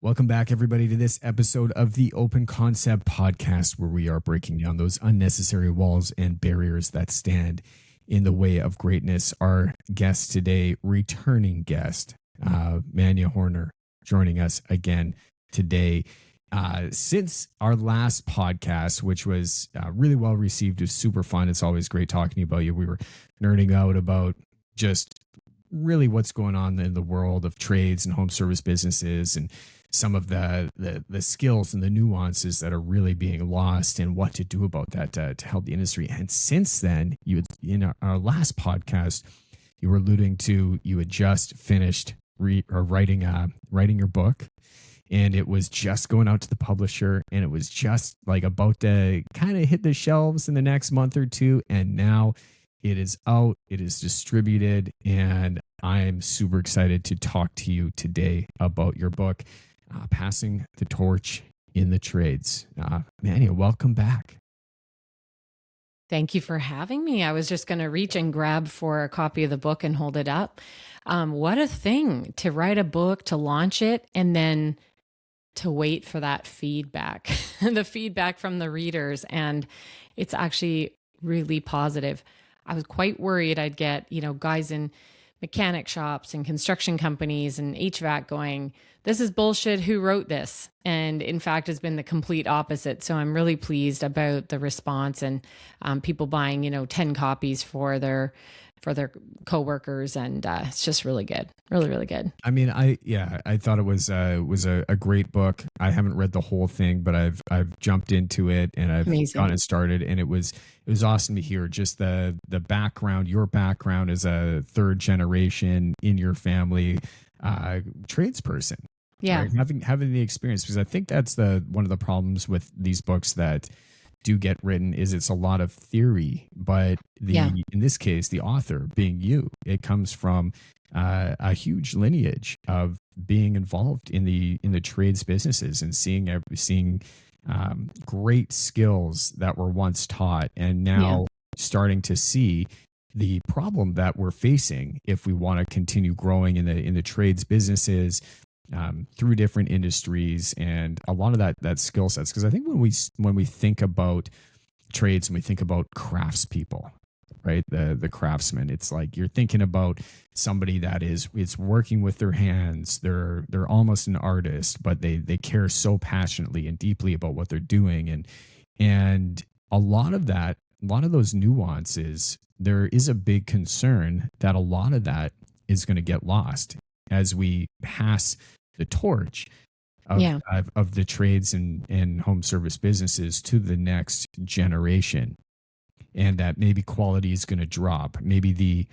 Welcome back, everybody, to this episode of the Open Concept Podcast, where we are breaking down those unnecessary walls and barriers that stand in the way of greatness. Our guest today, returning guest, Manja Horper, joining us again today. Since our last podcast, which was really well received, it was super fun. It's always great talking about you. We were nerding out about just really what's going on in the world of trades and home service businesses, and some of the skills and the nuances that are really being lost, and what to do about that to help the industry. And since then, in our last podcast, you were alluding to you had just finished writing your book, and it was just going out to the publisher, and it was just like about to kind of hit the shelves in the next month or two, and now it is out, it is distributed, and I am super excited to talk to you today about your book, Passing the Torch in the Trades. Manja, welcome back. Thank you for having me. I was just going to reach and grab for a copy of the book and hold it up. What a thing to write a book, to launch it, and then to wait for that feedback, the feedback from the readers. And it's actually really positive. I was quite worried I'd get, guys in mechanic shops and construction companies and HVAC going, this is bullshit, who wrote this? And in fact, it's been the complete opposite. So I'm really pleased about the response, and people buying, 10 copies for their coworkers, and it's just really good, really, really good. I mean, I thought it was a great book. I haven't read the whole thing, but I've jumped into it, and I've gotten it started, and it was awesome to hear just the background, your background as a third generation in your family tradesperson. Yeah, right? Having the experience, because I think that's one of the problems with these books that do get written is it's a lot of theory, but in this case, the author being you, it comes from a huge lineage of being involved in the trades businesses and seeing great skills that were once taught, and now starting to see the problem that we're facing if we want to continue growing in the trades businesses through different industries, and a lot of that skill sets. Because I think when we think about trades and we think about craftspeople, right, the craftsman, it's like you're thinking about somebody that it's working with their hands. They're almost an artist, but they care so passionately and deeply about what they're doing, and a lot of those nuances. There is a big concern that a lot of that is going to get lost as we pass the torch of the trades and home service businesses to the next generation, and that maybe quality is going to drop. Maybe the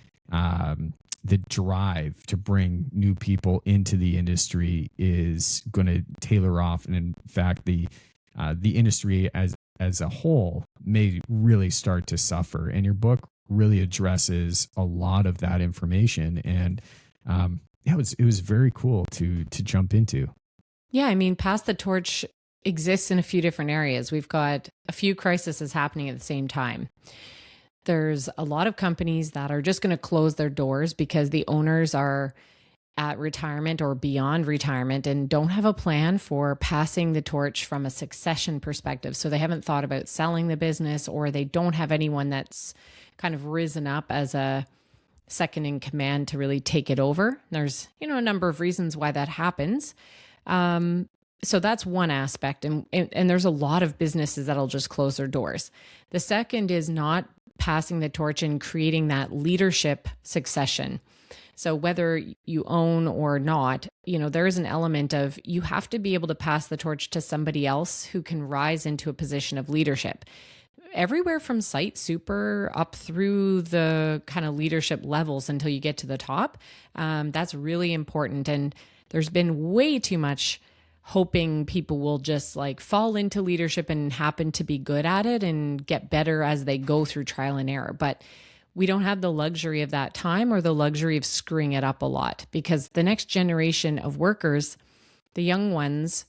drive to bring new people into the industry is going to tailor off, and in fact, the industry as a whole may really start to suffer. And your book really addresses a lot of that information, and it was very cool to jump into. Yeah, I mean, Pass the Torch exists in a few different areas. We've got a few crises happening at the same time. There's a lot of companies that are just going to close their doors because the owners are at retirement or beyond retirement and don't have a plan for passing the torch from a succession perspective. So they haven't thought about selling the business, or they don't have anyone that's kind of risen up as a second in command to really take it over. There's, a number of reasons why that happens. So that's one aspect. And there's a lot of businesses that'll just close their doors. The second is not passing the torch and creating that leadership succession. So whether you own or not, there is an element of you have to be able to pass the torch to somebody else who can rise into a position of leadership. everywhere from site super up through the kind of leadership levels until you get to the top. That's really important. And there's been way too much hoping people will just like fall into leadership and happen to be good at it and get better as they go through trial and error. But we don't have the luxury of that time or the luxury of screwing it up a lot, because the next generation of workers, the young ones,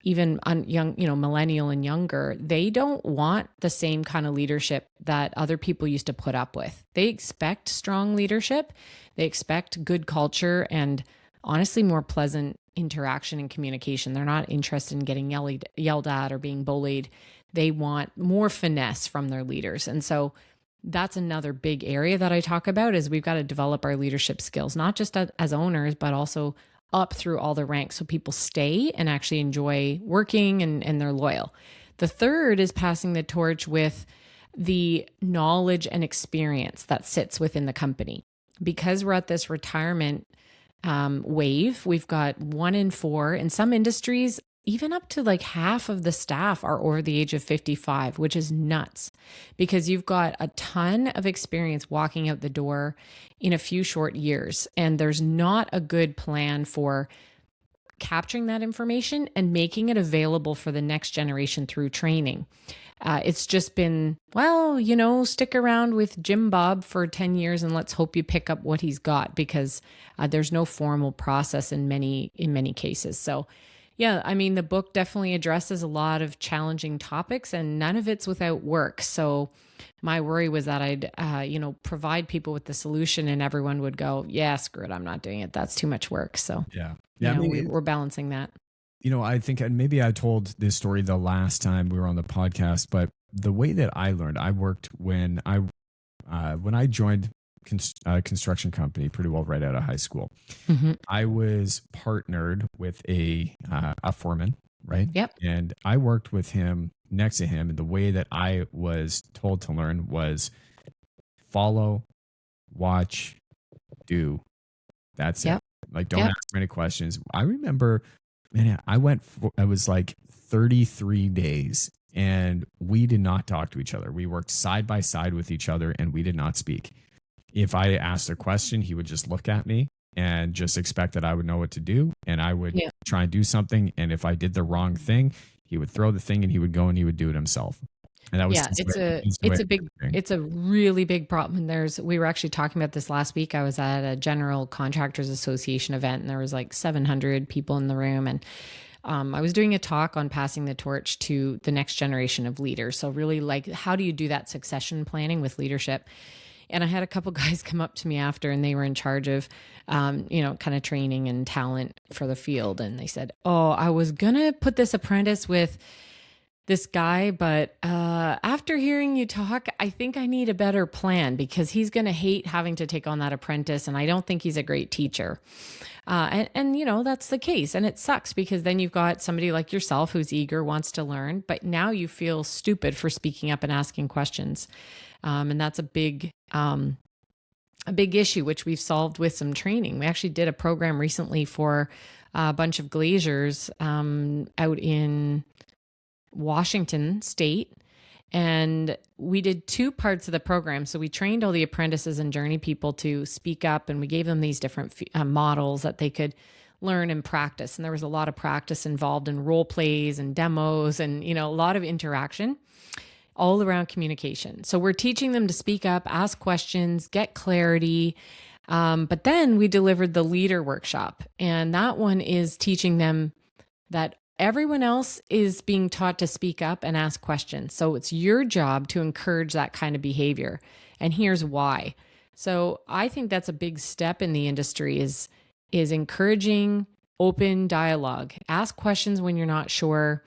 even young, millennial and younger, they don't want the same kind of leadership that other people used to put up with. They expect strong leadership. They expect good culture and honestly more pleasant interaction and communication. They're not interested in getting yelled at or being bullied. They want more finesse from their leaders. And so that's another big area that I talk about, is we've got to develop our leadership skills, not just as owners, but also up through all the ranks, so people stay and actually enjoy working and they're loyal. The third is passing the torch with the knowledge and experience that sits within the company. Because we're at this retirement wave, we've got 1 in 4 in some industries, even up to like half of the staff are over the age of 55, which is nuts, because you've got a ton of experience walking out the door in a few short years. And there's not a good plan for capturing that information and making it available for the next generation through training. It's just been, well, stick around with Jim Bob for 10 years and let's hope you pick up what he's got, because there's no formal process in many cases. So yeah, I mean, the book definitely addresses a lot of challenging topics, and none of it's without work. So my worry was that I'd, provide people with the solution and everyone would go, yeah, screw it, I'm not doing it. That's too much work. So yeah, we're balancing that. I think, and maybe I told this story the last time we were on the podcast, but the way that I learned, I worked when I joined a construction company pretty well right out of high school. Mm-hmm. I was partnered with a foreman, right? Yep. And I worked with him, next to him, and the way that I was told to learn was follow, watch, do. That's Yep. it. Like, don't ask many questions. I remember, man, I was like 33 days and we did not talk to each other. We worked side by side with each other and we did not speak. If I asked a question, he would just look at me and just expect that I would know what to do. And I would try and do something. And if I did the wrong thing, he would throw the thing and he would go and he would do it himself. And that was it's a really big problem. And we were actually talking about this last week. I was at a General Contractors Association event and there was like 700 people in the room. And I was doing a talk on passing the torch to the next generation of leaders. So really, like, how do you do that succession planning with leadership? And I had a couple guys come up to me after, and they were in charge of, kind of training and talent for the field. And they said, oh, I was going to put this apprentice with this guy, but after hearing you talk, I think I need a better plan, because he's going to hate having to take on that apprentice. And I don't think he's a great teacher. And that's the case. And it sucks, because then you've got somebody like yourself who's eager, wants to learn, but now you feel stupid for speaking up and asking questions. And that's a big issue, which we've solved with some training. We actually did a program recently for a bunch of glaziers out in Washington State. And we did 2 parts of the program. So we trained all the apprentices and journey people to speak up, and we gave them these different models that they could learn and practice. And there was a lot of practice involved in role plays and demos and, a lot of interaction all around communication. So we're teaching them to speak up, ask questions, get clarity. But then we delivered the leader workshop. And that one is teaching them that everyone else is being taught to speak up and ask questions. So it's your job to encourage that kind of behavior. And here's why. So I think that's a big step in the industry is encouraging open dialogue. Ask questions when you're not sure.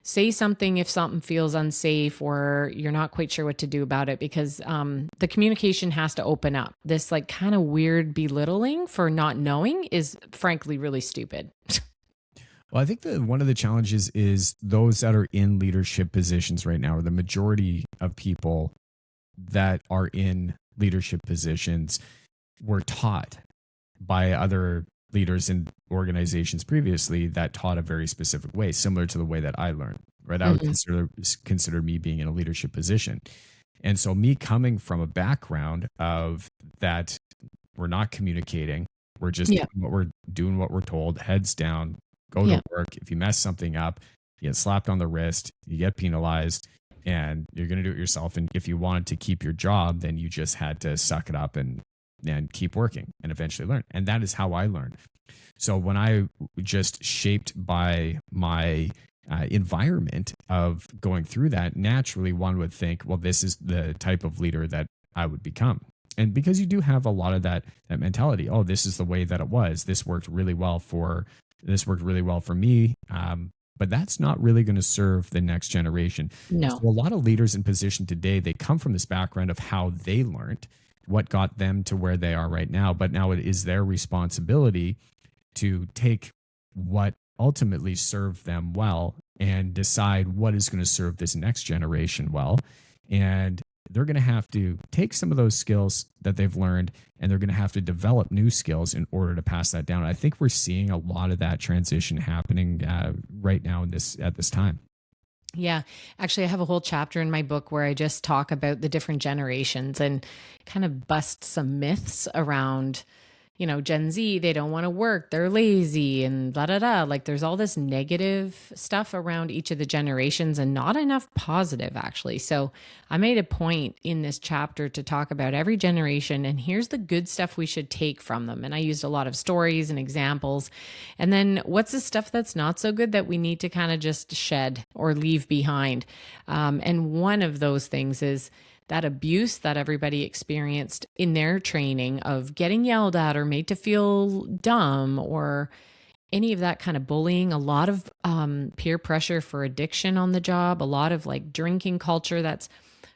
Say something if something feels unsafe or you're not quite sure what to do about it, because the communication has to open up. This like kind of weird belittling for not knowing is frankly really stupid. Well, I think that one of the challenges is those that are in leadership positions right now, or the majority of people that are in leadership positions, were taught by other leaders in organizations previously that taught a very specific way, similar to the way that I learned, right? I would consider me being in a leadership position. And so me coming from a background of that, we're not communicating. We're just doing what we're told, heads down, go to work. If you mess something up, you get slapped on the wrist, you get penalized, and you're going to do it yourself. And if you wanted to keep your job, then you just had to suck it up and keep working and eventually learn. And that is how I learned. So when I just shaped by my environment of going through that, naturally one would think, well, this is the type of leader that I would become. And because you do have a lot of that mentality, oh, this is the way that it was. This worked really well for me. But that's not really going to serve the next generation. No. So a lot of leaders in position today, they come from this background of how they learned, what got them to where they are right now. But now it is their responsibility to take what ultimately served them well and decide what is going to serve this next generation well. And they're going to have to take some of those skills that they've learned, and they're going to have to develop new skills in order to pass that down. I think we're seeing a lot of that transition happening right now at this time. Yeah. Actually, I have a whole chapter in my book where I just talk about the different generations and kind of bust some myths around, Gen Z, they don't want to work, they're lazy and blah, blah, blah. Like there's all this negative stuff around each of the generations and not enough positive, actually. So I made a point in this chapter to talk about every generation and here's the good stuff we should take from them. And I used a lot of stories and examples. And then what's the stuff that's not so good that we need to kind of just shed or leave behind? And one of those things is that abuse that everybody experienced in their training of getting yelled at or made to feel dumb or any of that kind of bullying, a lot of peer pressure for addiction on the job, a lot of like drinking culture that's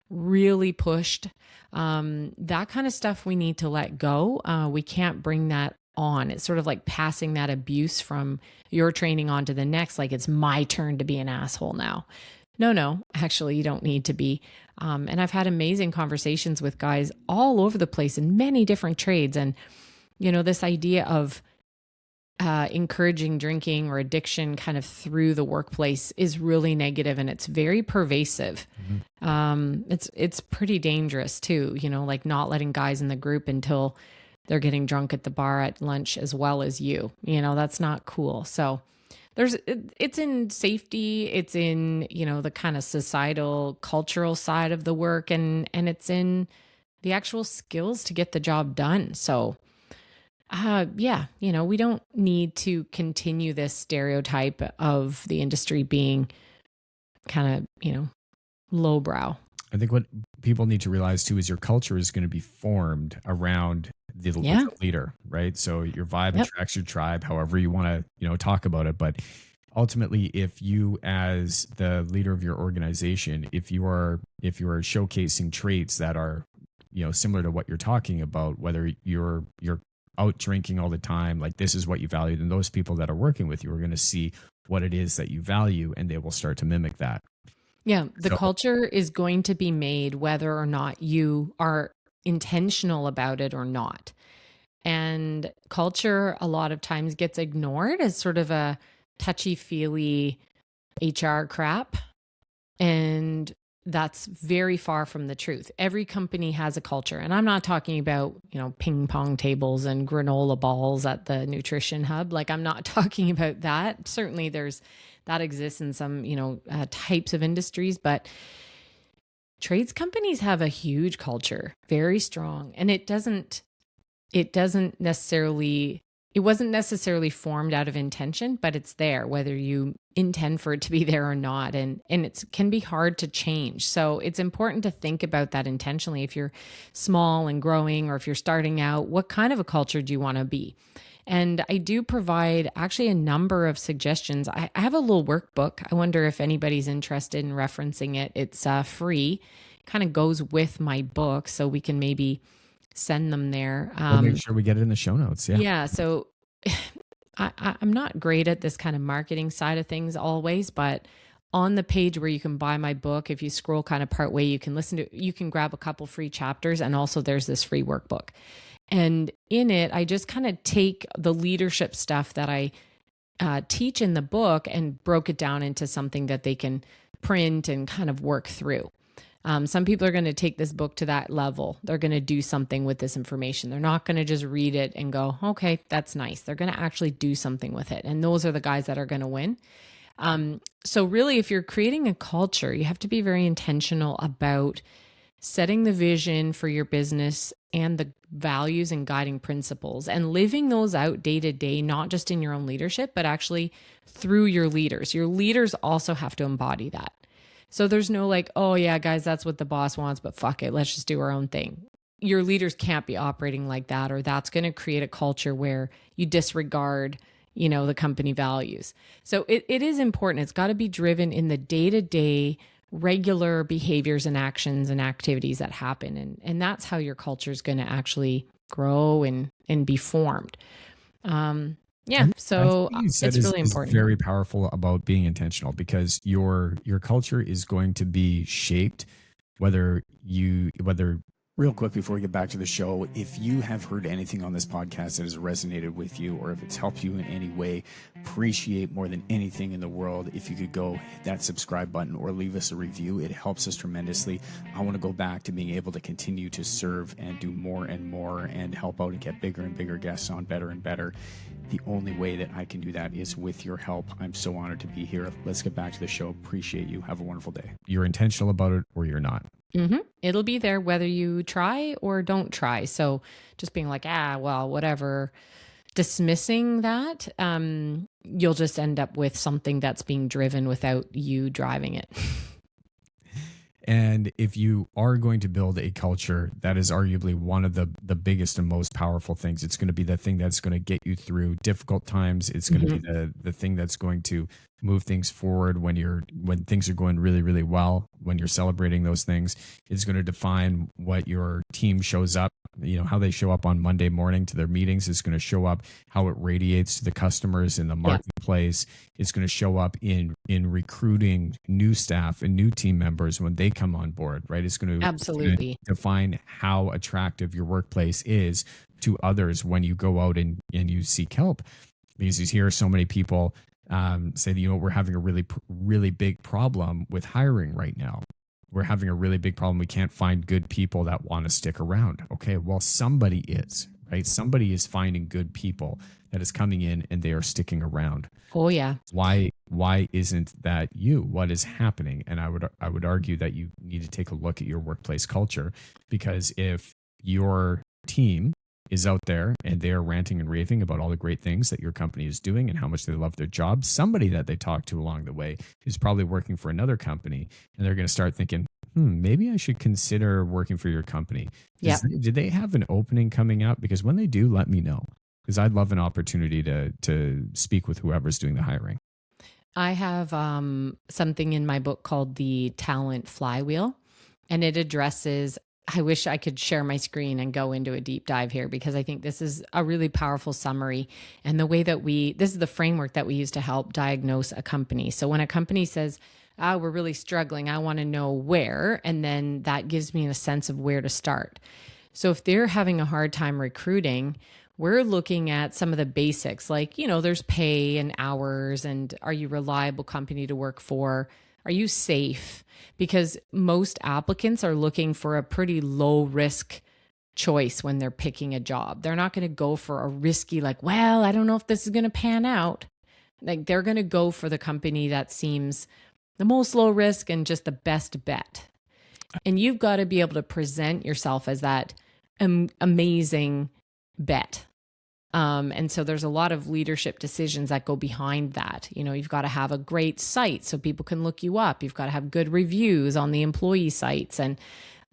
really pushed. That kind of stuff we need to let go. We can't bring that on. It's sort of like passing that abuse from your training on to the next, like it's my turn to be an asshole now. No, actually, you don't need to be. And I've had amazing conversations with guys all over the place in many different trades. And, this idea of encouraging drinking or addiction kind of through the workplace is really negative and it's very pervasive. Mm-hmm. It's pretty dangerous too, like not letting guys in the group until they're getting drunk at the bar at lunch as well as you. That's not cool. So it's in safety, it's in, the kind of societal, cultural side of the work, and it's in the actual skills to get the job done. So, we don't need to continue this stereotype of the industry being kind of, lowbrow. I think what people need to realize too is your culture is going to be formed around the leader, right? So your vibe attracts your tribe, however you want to, talk about it. But ultimately, if you as the leader of your organization, if you are showcasing traits that are, similar to what you're talking about, whether you're out drinking all the time, like this is what you value, then those people that are working with you are going to see what it is that you value and they will start to mimic that. Yeah, the culture is going to be made whether or not you are intentional about it or not. And culture a lot of times gets ignored as sort of a touchy-feely HR crap. And that's very far from the truth. Every company has a culture. And I'm not talking about, ping pong tables and granola balls at the nutrition hub. Like I'm not talking about that. Certainly that exists in some, types of industries, but trades companies have a huge culture, very strong. And it wasn't necessarily formed out of intention, but it's there, whether you intend for it to be there or not. And it can be hard to change. So it's important to think about that intentionally. If you're small and growing, or if you're starting out, what kind of a culture do you want to be? And I do provide actually a number of suggestions. I have a little workbook. I wonder if anybody's interested in referencing it. It's free, kind of goes with my book. So we can maybe send them there. We'll make sure we get it in the show notes. Yeah. Yeah. So I'm not great at this kind of marketing side of things always, but on the page where you can buy my book, if you scroll kind of part way, you can grab a couple free chapters. And also there's this free workbook. And in it, I just kind of take the leadership stuff that I teach in the book and broke it down into something that they can print and kind of work through. Some people are going to take this book to that level. They're going to do something with this information. They're not going to just read it and go, okay, that's nice. They're going to actually do something with it. And those are the guys that are going to win. So really, if you're creating a culture, you have to be very intentional about setting the vision for your business and the values and guiding principles and living those out day to day, not just in your own leadership, but actually through your leaders. Your leaders also have to embody that. So there's no like, oh yeah, guys, that's what the boss wants, but fuck it, let's just do our own thing. Your leaders can't be operating like that, or that's going to create a culture where you disregard, the company values. So it is important. It's got to be driven in the day-to-day regular behaviors and actions and activities that happen. And that's how your culture is going to actually grow and be formed. So it's really important. Very powerful about being intentional, because your culture is going to be shaped whether Real quick before we get back to the show, if you have heard anything on this podcast that has resonated with you, or if it's helped you in any way, appreciate more than anything in the world if you could go hit that subscribe button or leave us a review. It helps us tremendously. I want to go back to being able to continue to serve and do more and more and help out and get bigger and bigger guests on, better and better. The only way that I can do that is with your help. I'm so honored to be here. Let's get back to the show. Appreciate you. Have a wonderful day. You're intentional about it or you're not. Mm-hmm. It'll be there whether you try or don't try. So just being like, well, whatever, dismissing that, you'll just end up with something that's being driven without you driving it. And if you are going to build a culture, that is arguably one of the biggest and most powerful things. It's going to be the thing that's going to get you through difficult times. It's going to be the thing that's going to move things forward when things are going really, really well, when you're celebrating those things. It's going to define what your team shows up, how they show up on Monday morning to their meetings. It's going to show up how it radiates to the customers in the marketplace. It's going to show up in recruiting new staff and new team members when they come on board, right? It's going to absolutely define how attractive your workplace is to others when you go out and you seek help. Because you hear so many people say that, we're having a really, really big problem with hiring right now. We're having a really big problem. We can't find good people that want to stick around. Okay, well, somebody is, right? Somebody is finding good people that is coming in and they are sticking around. Oh yeah. Why isn't that you? What is happening? And I would argue that you need to take a look at your workplace culture, because if your team is out there and they are ranting and raving about all the great things that your company is doing and how much they love their job, somebody that they talk to along the way is probably working for another company, and they're going to start thinking, maybe I should consider working for your company. Do they have an opening coming up? Because when they do, let me know, because I'd love an opportunity to speak with whoever's doing the hiring. I have something in my book called the Talent Flywheel, and it addresses, I wish I could share my screen and go into a deep dive here, because I think this is a really powerful summary. And the way that this is the framework that we use to help diagnose a company. So when a company says, we're really struggling, I want to know where, and then that gives me a sense of where to start. So if they're having a hard time recruiting, we're looking at some of the basics, like, there's pay and hours, and are you a reliable company to work for? Are you safe? Because most applicants are looking for a pretty low risk choice when they're picking a job. They're not going to go for a risky, I don't know if this is going to pan out. They're going to go for the company that seems the most low risk and just the best bet. And you've got to be able to present yourself as that amazing bet. And so there's a lot of leadership decisions that go behind that. You've got to have a great site so people can look you up. You've got to have good reviews on the employee sites and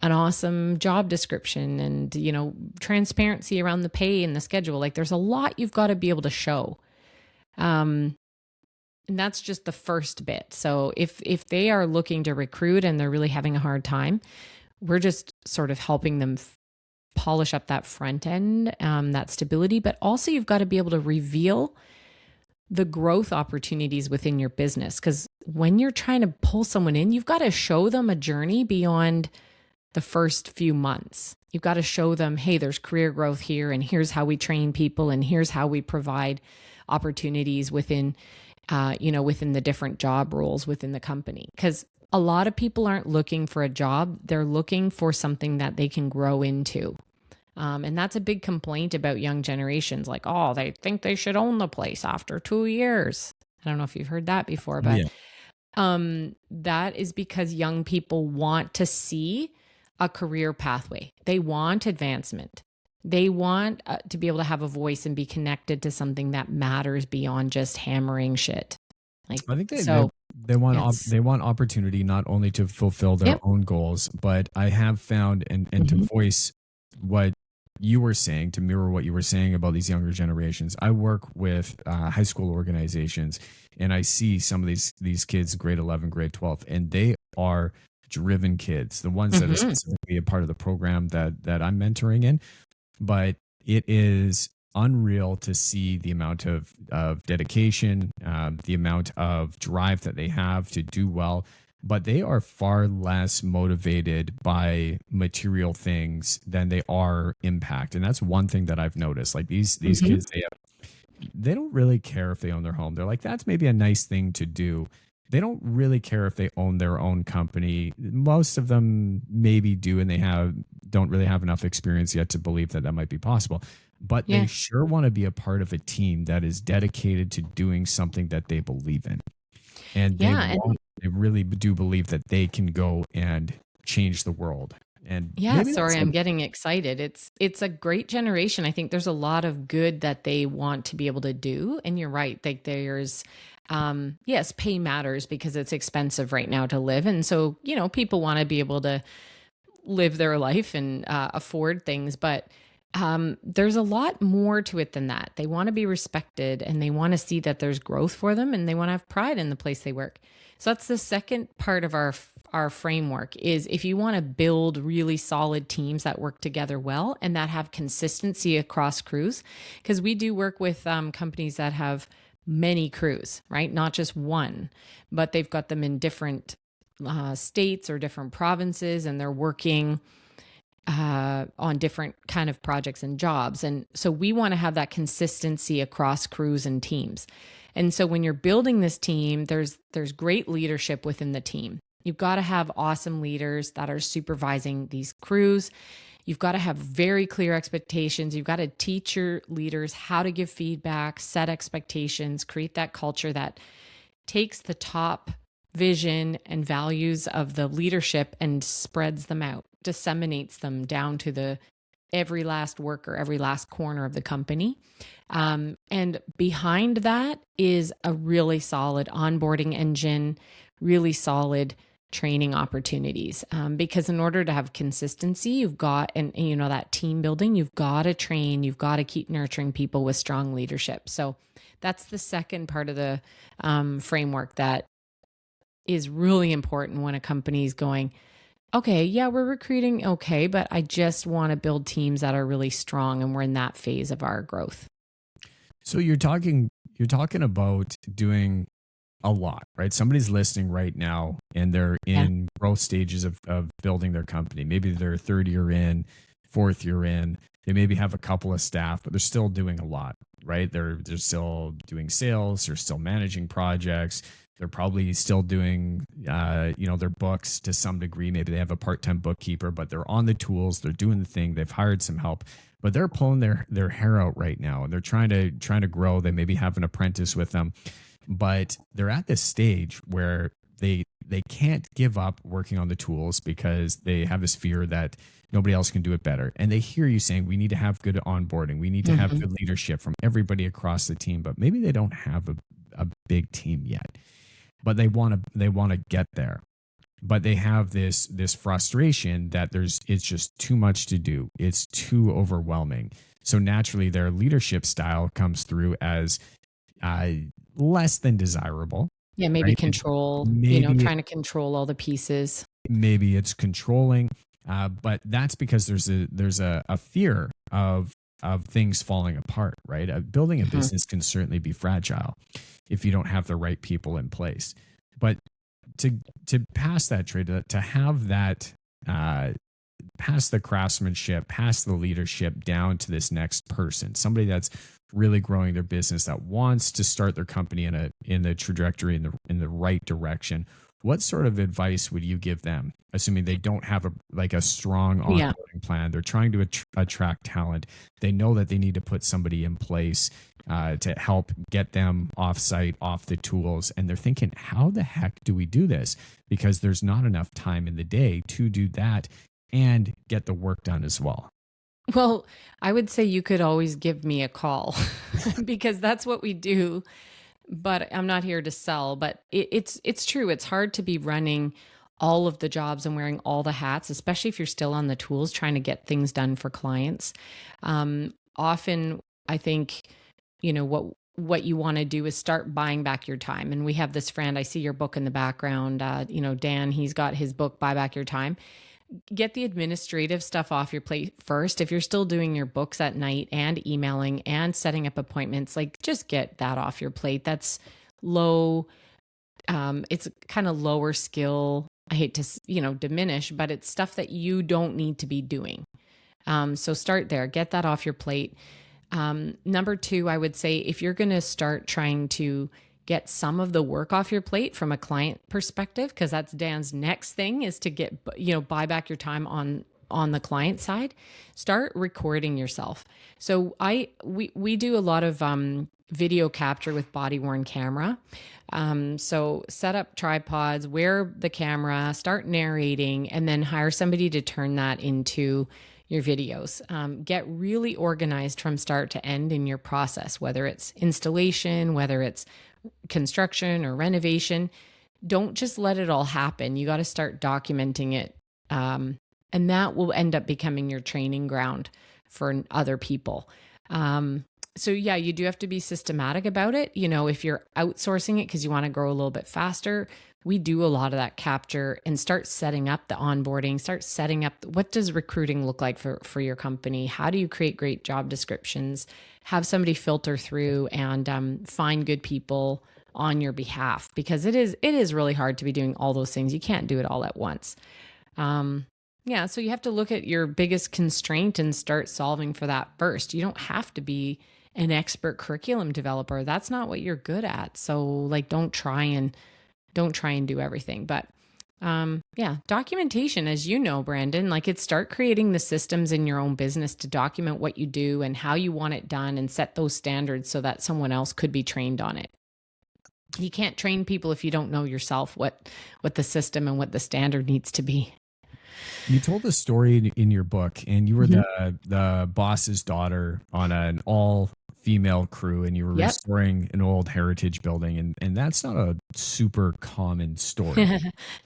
an awesome job description and, transparency around the pay and the schedule. There's a lot you've got to be able to show. And that's just the first bit. So if they are looking to recruit and they're really having a hard time, we're just sort of helping them polish up that front end, that stability, but also you've got to be able to reveal the growth opportunities within your business. Because when you're trying to pull someone in, you've got to show them a journey beyond the first few months. You've got to show them, hey, there's career growth here, and here's how we train people, and here's how we provide opportunities within, within the different job roles within the company. Because a lot of people aren't looking for a job. They're looking for something that they can grow into. And that's a big complaint about young generations. Like, oh, they think they should own the place after 2 years. I don't know if you've heard that before, but that is because young people want to see a career pathway. They want advancement. They want to be able to have a voice and be connected to something that matters beyond just hammering shit. Like, I think they want opportunity not only to fulfill their own goals, but I have found and to voice what you were saying, to mirror what you were saying about these younger generations. I work with high school organizations, and I see some of these kids, grade 11, grade 12, and they are driven kids, the ones that are specifically a part of the program that I'm mentoring in. But it is unreal to see the amount of dedication, the amount of drive that they have to do well. But they are far less motivated by material things than they are impact. And that's one thing that I've noticed. Like these kids, they don't really care if they own their home. They're like, that's maybe a nice thing to do. They don't really care if they own their own company. Most of them maybe do, and they don't really have enough experience yet to believe that might be possible. But they sure want to be a part of a team that is dedicated to doing something that they believe in. And they really do believe that they can go and change the world. And I'm getting excited. It's a great generation. I think there's a lot of good that they want to be able to do. And you're right. Like there's, yes, pay matters because it's expensive right now to live. And so, people want to be able to live their life and afford things, but there's a lot more to it than that. They want to be respected and they want to see that there's growth for them and they want to have pride in the place they work. So that's the second part of our framework is if you want to build really solid teams that work together well and that have consistency across crews, because we do work with companies that have many crews, right? Not just one, but they've got them in different states or different provinces and they're working on different kind of projects and jobs. And so we want to have that consistency across crews and teams. And so when you're building this team, there's great leadership within the team. You've got to have awesome leaders that are supervising these crews. You've got to have very clear expectations. You've got to teach your leaders how to give feedback, set expectations, create that culture that takes the top vision and values of the leadership and spreads them out, disseminates them down to every last worker, every last corner of the company. And behind that is a really solid onboarding engine, really solid training opportunities. Because in order to have consistency, you've got, and that team building, you've got to train, you've got to keep nurturing people with strong leadership. So that's the second part of the framework that is really important when a company is going, okay, yeah, we're recruiting. Okay. But I just want to build teams that are really strong. And we're in that phase of our growth. So you're talking about doing a lot, right? Somebody's listening right now and they're in growth stages of building their company. Maybe they're third year in, fourth year in, they maybe have a couple of staff, but they're still doing a lot, right? They're still doing sales. They're still managing projects. They're probably still doing, their books to some degree. Maybe they have a part-time bookkeeper, but they're on the tools. They're doing the thing. They've hired some help, but they're pulling their hair out right now. And they're trying to grow. They maybe have an apprentice with them, but they're at this stage where they can't give up working on the tools because they have this fear that nobody else can do it better. And they hear you saying, we need to have good onboarding. We need to have good leadership from everybody across the team, but maybe they don't have a big team yet. But they want to get there, but they have this frustration that it's just too much to do. It's too overwhelming. So naturally, their leadership style comes through as less than desirable. Yeah, maybe right? Control. Trying to control all the pieces. Maybe it's controlling, but that's because there's a fear of things falling apart. Right, building a business can certainly be fragile if you don't have the right people in place. But to pass that trade, to have that past the craftsmanship, past the leadership, down to this next person, somebody that's really growing their business, that wants to start their company in the trajectory, in the right direction. What sort of advice would you give them, assuming they don't have a strong onboarding plan? They're trying to attract talent. They know that they need to put somebody in place to help get them offsite, off the tools. And they're thinking, how the heck do we do this? Because there's not enough time in the day to do that and get the work done as well. Well, I would say you could always give me a call because that's what we do. But I'm not here to sell, but it's true. It's hard to be running all of the jobs and wearing all the hats, especially if you're still on the tools trying to get things done for clients. Often I think, what you want to do is start buying back your time. And we have this friend, I see your book in the background, Dan, he's got his book, Buy Back Your Time. Get the administrative stuff off your plate first. If you're still doing your books at night and emailing and setting up appointments, just get that off your plate. That's low. It's kind of lower skill. I hate to, diminish, but it's stuff that you don't need to be doing. So start there, get that off your plate. Number two, I would say if you're going to start trying to get some of the work off your plate from a client perspective, because that's Dan's next thing is to get, buy back your time on the client side, start recording yourself. So we do a lot of video capture with body worn camera. So set up tripods, wear the camera, start narrating, and then hire somebody to turn that into your videos. Get really organized from start to end in your process, whether it's installation, whether it's construction or renovation. Don't just let it all happen. You got to start documenting it. And that will end up becoming your training ground for other people. So yeah, you do have to be systematic about it. If you're outsourcing it because you want to grow a little bit faster, we do a lot of that capture and start setting up the onboarding, start setting up what does recruiting look like for your company? How do you create great job descriptions? Have somebody filter through and find good people on your behalf, because it is really hard to be doing all those things. You can't do it all at once. So you have to look at your biggest constraint and start solving for that first. You don't have to be an expert curriculum developer. That's not what you're good at. So don't try and do everything. But documentation, as you know, Brandon, it's start creating the systems in your own business to document what you do and how you want it done and set those standards so that someone else could be trained on it. You can't train people if you don't know yourself what the system and what the standard needs to be. You told a story in your book, and you were the boss's daughter on an all-female crew, and you were restoring an old heritage building, and that's not a super common story.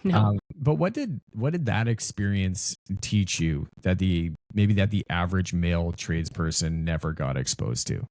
No. But what did that experience teach you that the average male tradesperson never got exposed to?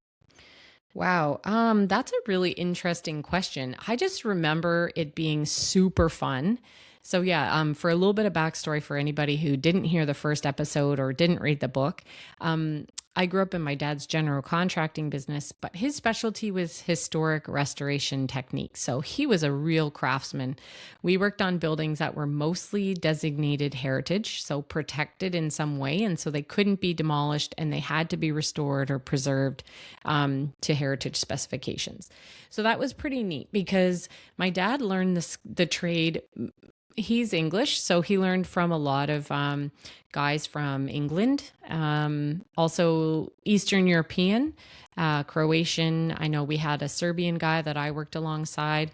Wow. That's a really interesting question. I just remember it being super fun. So yeah, for a little bit of backstory for anybody who didn't hear the first episode or didn't read the book, I grew up in my dad's general contracting business, but his specialty was historic restoration techniques. So he was a real craftsman. We worked on buildings that were mostly designated heritage, so protected in some way. And so they couldn't be demolished and they had to be restored or preserved to heritage specifications. So that was pretty neat because my dad learned the trade. He's English, so he learned from a lot of guys from England, also Eastern European, Croatian. I know we had a Serbian guy that I worked alongside,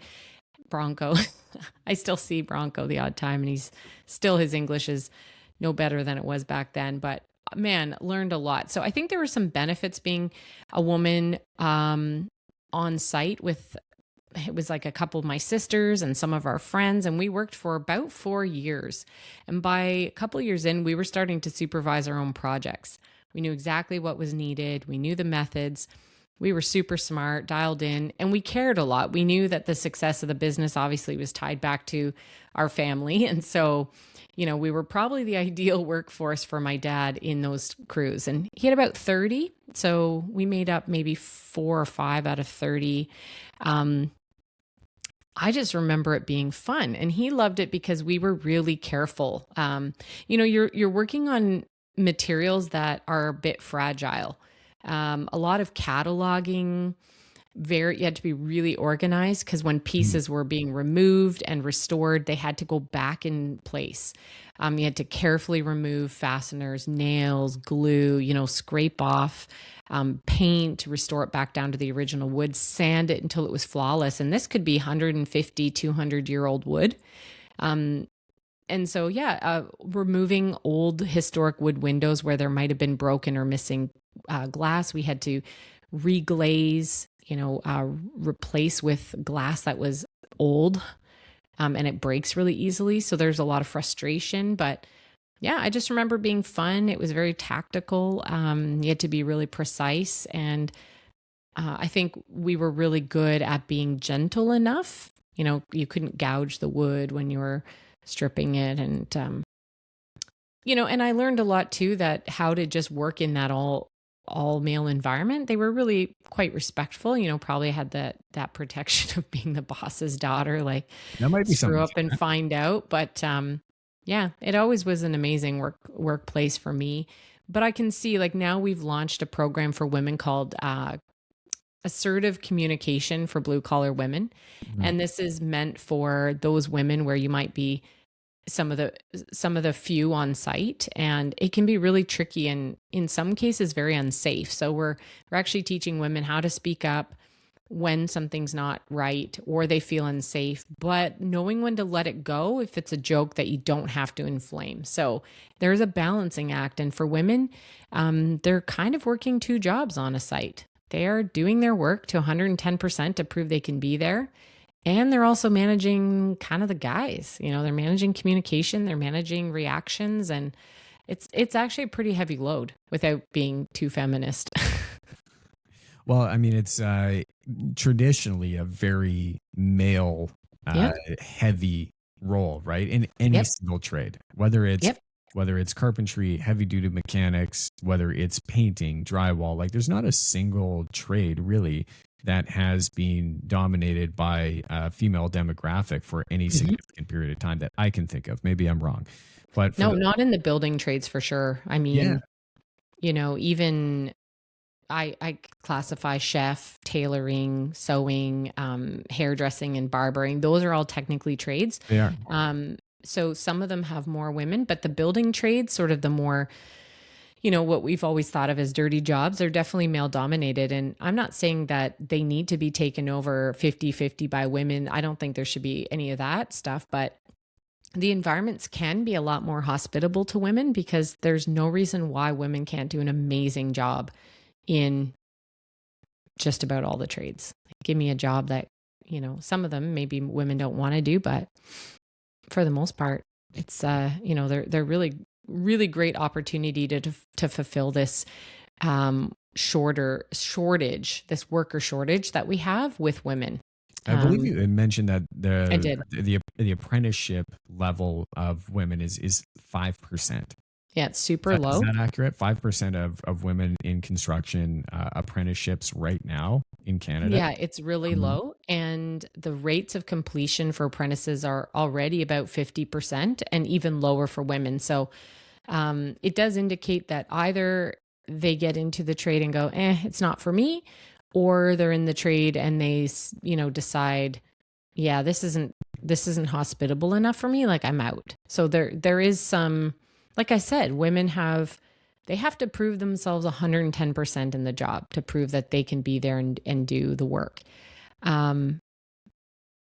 Bronco. I still see Bronco the odd time, and his English is no better than it was back then, but man, learned a lot. So I think there were some benefits being a woman on site with. It was a couple of my sisters and some of our friends, and we worked for about 4 years. And by a couple of years in, we were starting to supervise our own projects. We knew exactly what was needed. We knew the methods. We were super smart, dialed in, and we cared a lot. We knew that the success of the business obviously was tied back to our family. And so, we were probably the ideal workforce for my dad in those crews. And he had about 30. So we made up maybe 4 or 5 out of 30. I just remember it being fun, and he loved it because we were really careful. You're working on materials that are a bit fragile. A lot of cataloging, you had to be really organized because when pieces were being removed and restored, they had to go back in place. You had to carefully remove fasteners, nails, glue, scrape off, paint, restore it back down to the original wood, sand it until it was flawless. And this could be 150, 200-year-old wood. And so, removing old historic wood windows where there might have been broken or missing glass, we had to reglaze, replace with glass that was old, and it breaks really easily. So there's a lot of frustration, but yeah, I just remember being fun. It was very tactical. You had to be really precise. And I think we were really good at being gentle enough. You couldn't gouge the wood when you were stripping it. And, and I learned a lot too, that how to just work in that all male environment. They were really quite respectful, probably had that protection of being the boss's daughter, like that might be screw up and find out. But it always was an amazing workplace for me. But I can see, like, now we've launched a program for women called assertive communication for blue collar women. Mm-hmm. And this is meant for those women where you might be some of the few on site, and it can be really tricky and in some cases very unsafe. So we're actually teaching women how to speak up when something's not right or they feel unsafe, but knowing when to let it go if it's a joke that you don't have to inflame. So there's a balancing act. And for women, they're kind of working two jobs on a site. They are doing their work to 110% to prove they can be there. And they're also managing kind of the guys, they're managing communication, they're managing reactions, and it's actually a pretty heavy load without being too feminist. Well, I mean, it's traditionally a very male heavy role, right? In any single trade, whether it's carpentry, heavy duty mechanics, whether it's painting, drywall, like there's not a single trade really that has been dominated by a female demographic for any significant period of time that I can think of. Maybe I'm wrong, but no, not in the building trades for sure. I mean, even I classify chef, tailoring, sewing, hairdressing, and barbering. Those are all technically trades. They are. So some of them have more women, but the building trades, sort of the more, what we've always thought of as dirty jobs, are definitely male dominated. And I'm not saying that they need to be taken over 50-50 by women. I don't think there should be any of that stuff, but the environments can be a lot more hospitable to women because there's no reason why women can't do an amazing job in just about all the trades. Give me a job that, some of them maybe women don't want to do, but for the most part, it's, they're really, really great opportunity to fulfill this this worker shortage that we have with women. I believe you mentioned that the apprenticeship level of women is 5%. Yeah, it's super low. Is that accurate? 5% of women in construction apprenticeships right now in Canada? Yeah, it's really low. And the rates of completion for apprentices are already about 50% and even lower for women. So it does indicate that either they get into the trade and go, it's not for me, or they're in the trade and they, decide, yeah, this isn't hospitable enough for me. Like, I'm out. So there is some, like I said, women have to prove themselves 110% in the job to prove that they can be there and do the work. And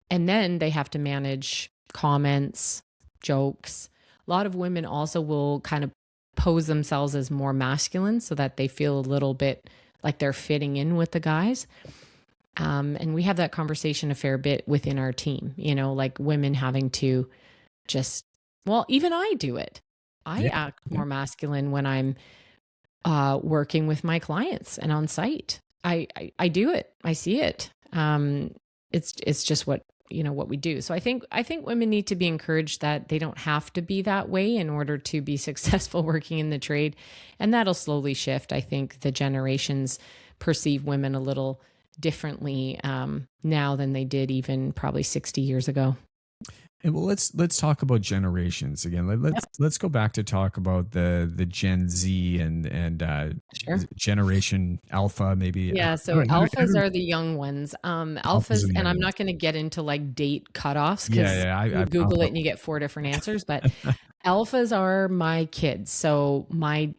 then they have to manage comments, jokes. A lot of women also will kind of pose themselves as more masculine so that they feel a little bit like they're fitting in with the guys. And we have that conversation a fair bit within our team, like women having to just, even I do it. I act more masculine when I'm working with my clients and on site. I do it. I see it. It's just what we do. So I think women need to be encouraged that they don't have to be that way in order to be successful working in the trade. And that'll slowly shift. I think the generations perceive women a little differently now than they did even probably 60 years ago. And well, let's talk about generations again. Let's go back to talk about the Gen Z and Sure. Generation Alpha, maybe. Yeah, so alphas are the young ones. Alphas are Alphas, the and young I'm ones. not going to get into like date cutoffs Yeah, because yeah. you Google it and you get 4 different answers. But alphas are my kids. So my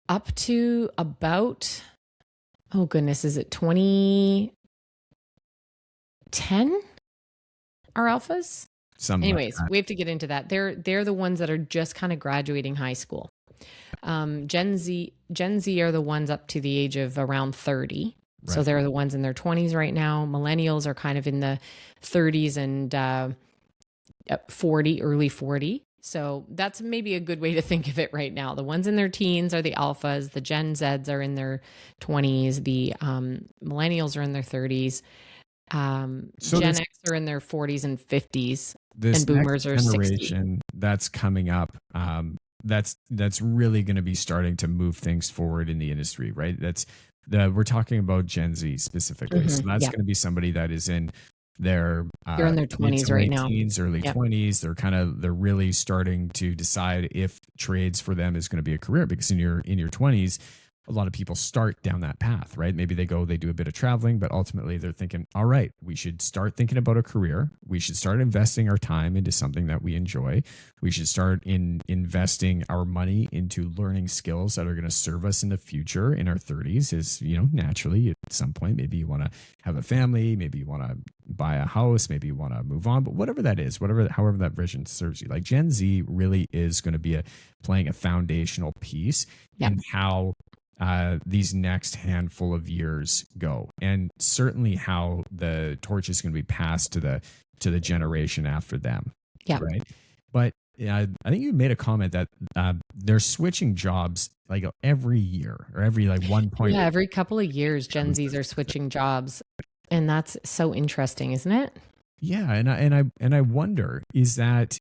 up to about, oh goodness, is it 2010 are alphas? Anyways, we have to get into that. They're the ones that are just kind of graduating high school. Gen Z are the ones up to the age of around 30. Right. So they're the ones in their 20s right now. Millennials are kind of in the 30s and 40, early 40. So that's maybe a good way to think of it right now. The ones in their teens are the alphas. The Gen Zs are in their 20s. The millennials are in their 30s. So Gen X are in their 40s and 50s. This and boomers next are generation 60. That's coming up. That's really going to be starting to move things forward in the industry, right? We're talking about Gen Z specifically. Mm-hmm. So that's going to be somebody that is in their they're in their 20s right now, teens, early 20s. They're really starting to decide if trades for them is going to be a career, because in your 20s, a lot of people start down that path, right? Maybe they do a bit of traveling, but ultimately they're thinking, all right, we should start thinking about a career. We should start investing our time into something that we enjoy. We should start investing our money into learning skills that are going to serve us in the future in our 30s. Is, naturally at some point, maybe you want to have a family, maybe you want to buy a house, maybe you want to move on, but whatever that is, however that vision serves you, like Gen Z really is going to be playing a foundational piece in how these next handful of years go, and certainly how the torch is going to be passed to the generation after them. Yeah. Right. But I think you made a comment that they're switching jobs like every year or every like 1 point. Yeah, every couple of years, Gen Zs are switching jobs, and that's so interesting, isn't it? Yeah, and I wonder, is that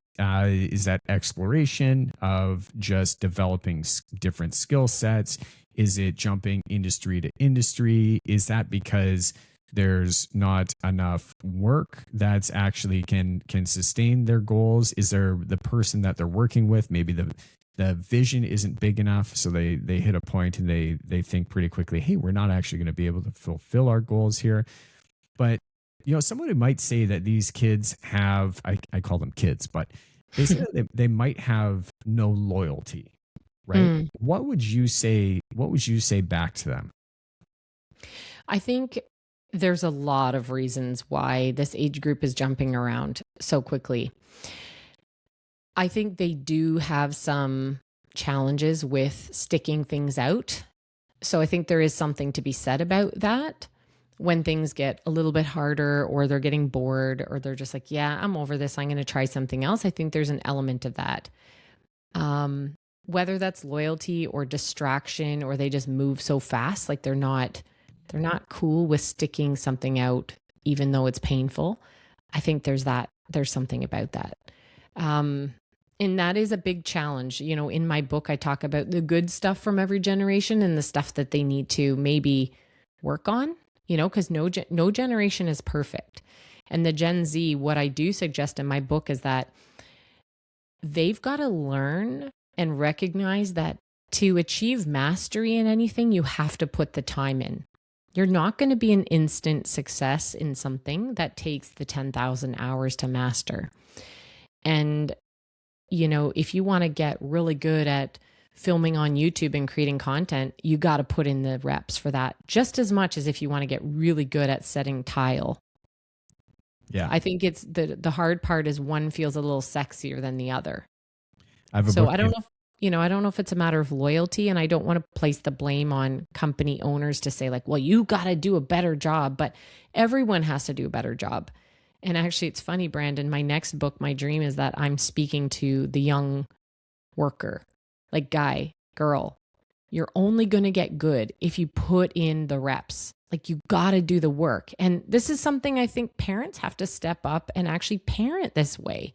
exploration of just developing different skill sets? Is it jumping industry to industry? Is that because there's not enough work that's actually can sustain their goals? Is there the person that they're working with, maybe the vision isn't big enough, so they hit a point and they think pretty quickly, hey, we're not actually going to be able to fulfill our goals here. But someone who might say that these kids have, I call them kids, but they say that they might have no loyalty. Right. What would you say back to them? I think there's a lot of reasons why this age group is jumping around so quickly. I think they do have some challenges with sticking things out. So I think there is something to be said about that. When things get a little bit harder, or they're getting bored, or they're just like, yeah, I'm over this, I'm going to try something else. I think there's an element of that. Whether that's loyalty or distraction, or they just move so fast, like they're not cool with sticking something out, even though it's painful. I think there's something about that. And that is a big challenge. In my book, I talk about the good stuff from every generation and the stuff that they need to maybe work on, because no generation is perfect. And the Gen Z, what I do suggest in my book is that they've got to learn and recognize that to achieve mastery in anything, you have to put the time in. You're not going to be an instant success in something that takes the 10,000 hours to master. And, if you want to get really good at filming on YouTube and creating content, you got to put in the reps for that just as much as if you want to get really good at setting tile. Yeah. I think it's the hard part is one feels a little sexier than the other. I don't know if it's a matter of loyalty, and I don't want to place the blame on company owners to say like, well, you got to do a better job, but everyone has to do a better job. And actually, it's funny, Brandon, my next book, my dream is that I'm speaking to the young worker, like guy, girl, you're only going to get good if you put in the reps. Like you got to do the work. And this is something I think parents have to step up and actually parent this way.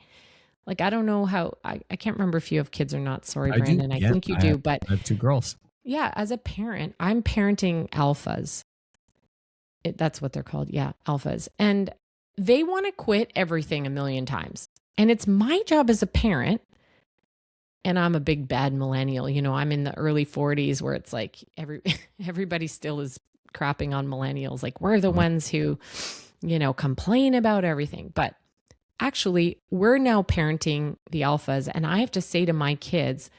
Like, I don't know how, I can't remember if you have kids or not. Sorry, Brandon. I think you do, but I have 2 girls. Yeah, as a parent, I'm parenting alphas. That's what they're called. Yeah, alphas. And they want to quit everything a million times. And it's my job as a parent, and I'm a big bad millennial. I'm in the early 40s where it's like everybody still is crapping on millennials. Like we're the ones who, complain about everything. But actually, we're now parenting the alphas, and I have to say to my kids,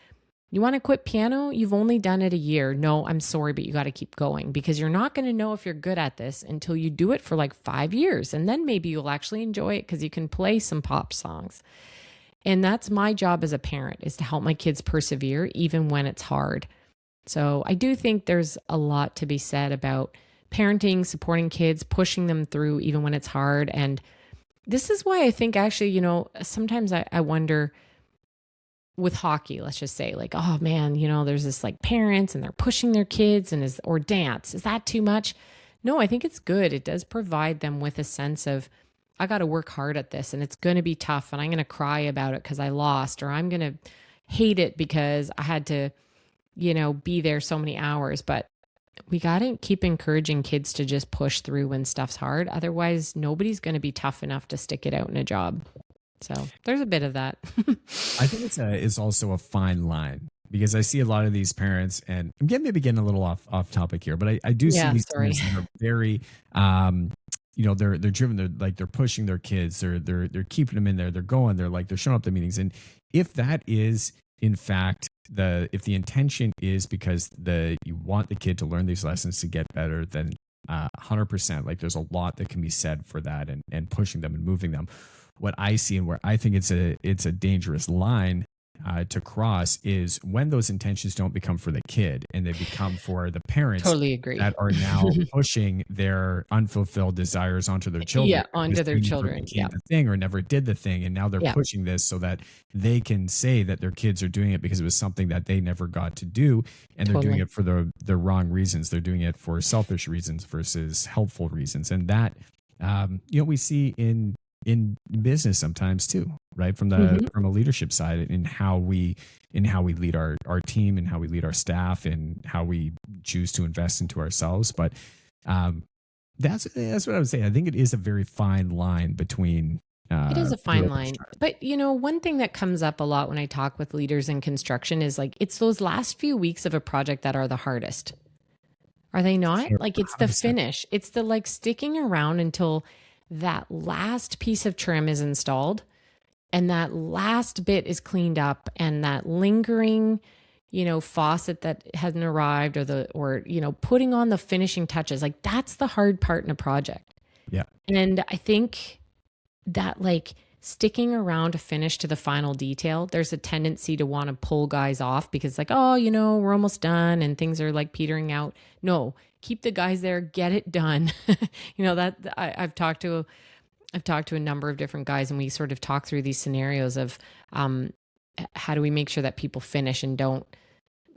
you want to quit piano? You've only done it a year. No, I'm sorry, but you got to keep going, because you're not going to know if you're good at this until you do it for like 5 years. And then maybe you'll actually enjoy it because you can play some pop songs. And that's my job as a parent, is to help my kids persevere even when it's hard. So I do think there's a lot to be said about parenting, supporting kids, pushing them through even when it's hard. And this is why I think actually, sometimes I wonder with hockey, let's just say, like, oh man, there's this like parents and they're pushing their kids or dance. Is that too much? No, I think it's good. It does provide them with a sense of, I got to work hard at this and it's going to be tough and I'm going to cry about it because I lost, or I'm going to hate it because I had to, be there so many hours. But we got to keep encouraging kids to just push through when stuff's hard. Otherwise, nobody's going to be tough enough to stick it out in a job. So there's a bit of that. I think it's also a fine line, because I see a lot of these parents, and I'm getting a little off topic here, but I do see these parents that are very, they're driven. They're pushing their kids. They're keeping them in there. They're showing up to meetings. And if that is in fact if the intention is because you want the kid to learn these lessons to get better, then 100%, like there's a lot that can be said for that, and pushing them and moving them. What I see and where I think it's a dangerous line to cross is when those intentions don't become for the kid and they become for the parents. Totally agree. That are now pushing their unfulfilled desires onto their children. Yeah, onto their children. Yeah, the thing or never did the thing, and now they're pushing this so that they can say that their kids are doing it because it was something that they never got to do, and they're doing it for the wrong reasons. They're doing it for selfish reasons versus helpful reasons, and that we see in business sometimes too, right? From a leadership side, in how we lead our team, and how we lead our staff, and how we choose to invest into ourselves. But that's what I would say. I think it is a very fine line between. It is a fine line. But, one thing that comes up a lot when I talk with leaders in construction is like, it's those last few weeks of a project that are the hardest. Are they not? Sure. Like it's the 100%. Finish. It's the like sticking around until that last piece of trim is installed and that last bit is cleaned up, and that lingering, faucet that hasn't arrived, or putting on the finishing touches. Like that's the hard part in a project. Yeah. And I think that like sticking around to finish to the final detail, there's a tendency to want to pull guys off because like, oh, we're almost done and things are like petering out. No, keep the guys there, get it done. That I've talked to a number of different guys, and we sort of talk through these scenarios of how do we make sure that people finish and don't,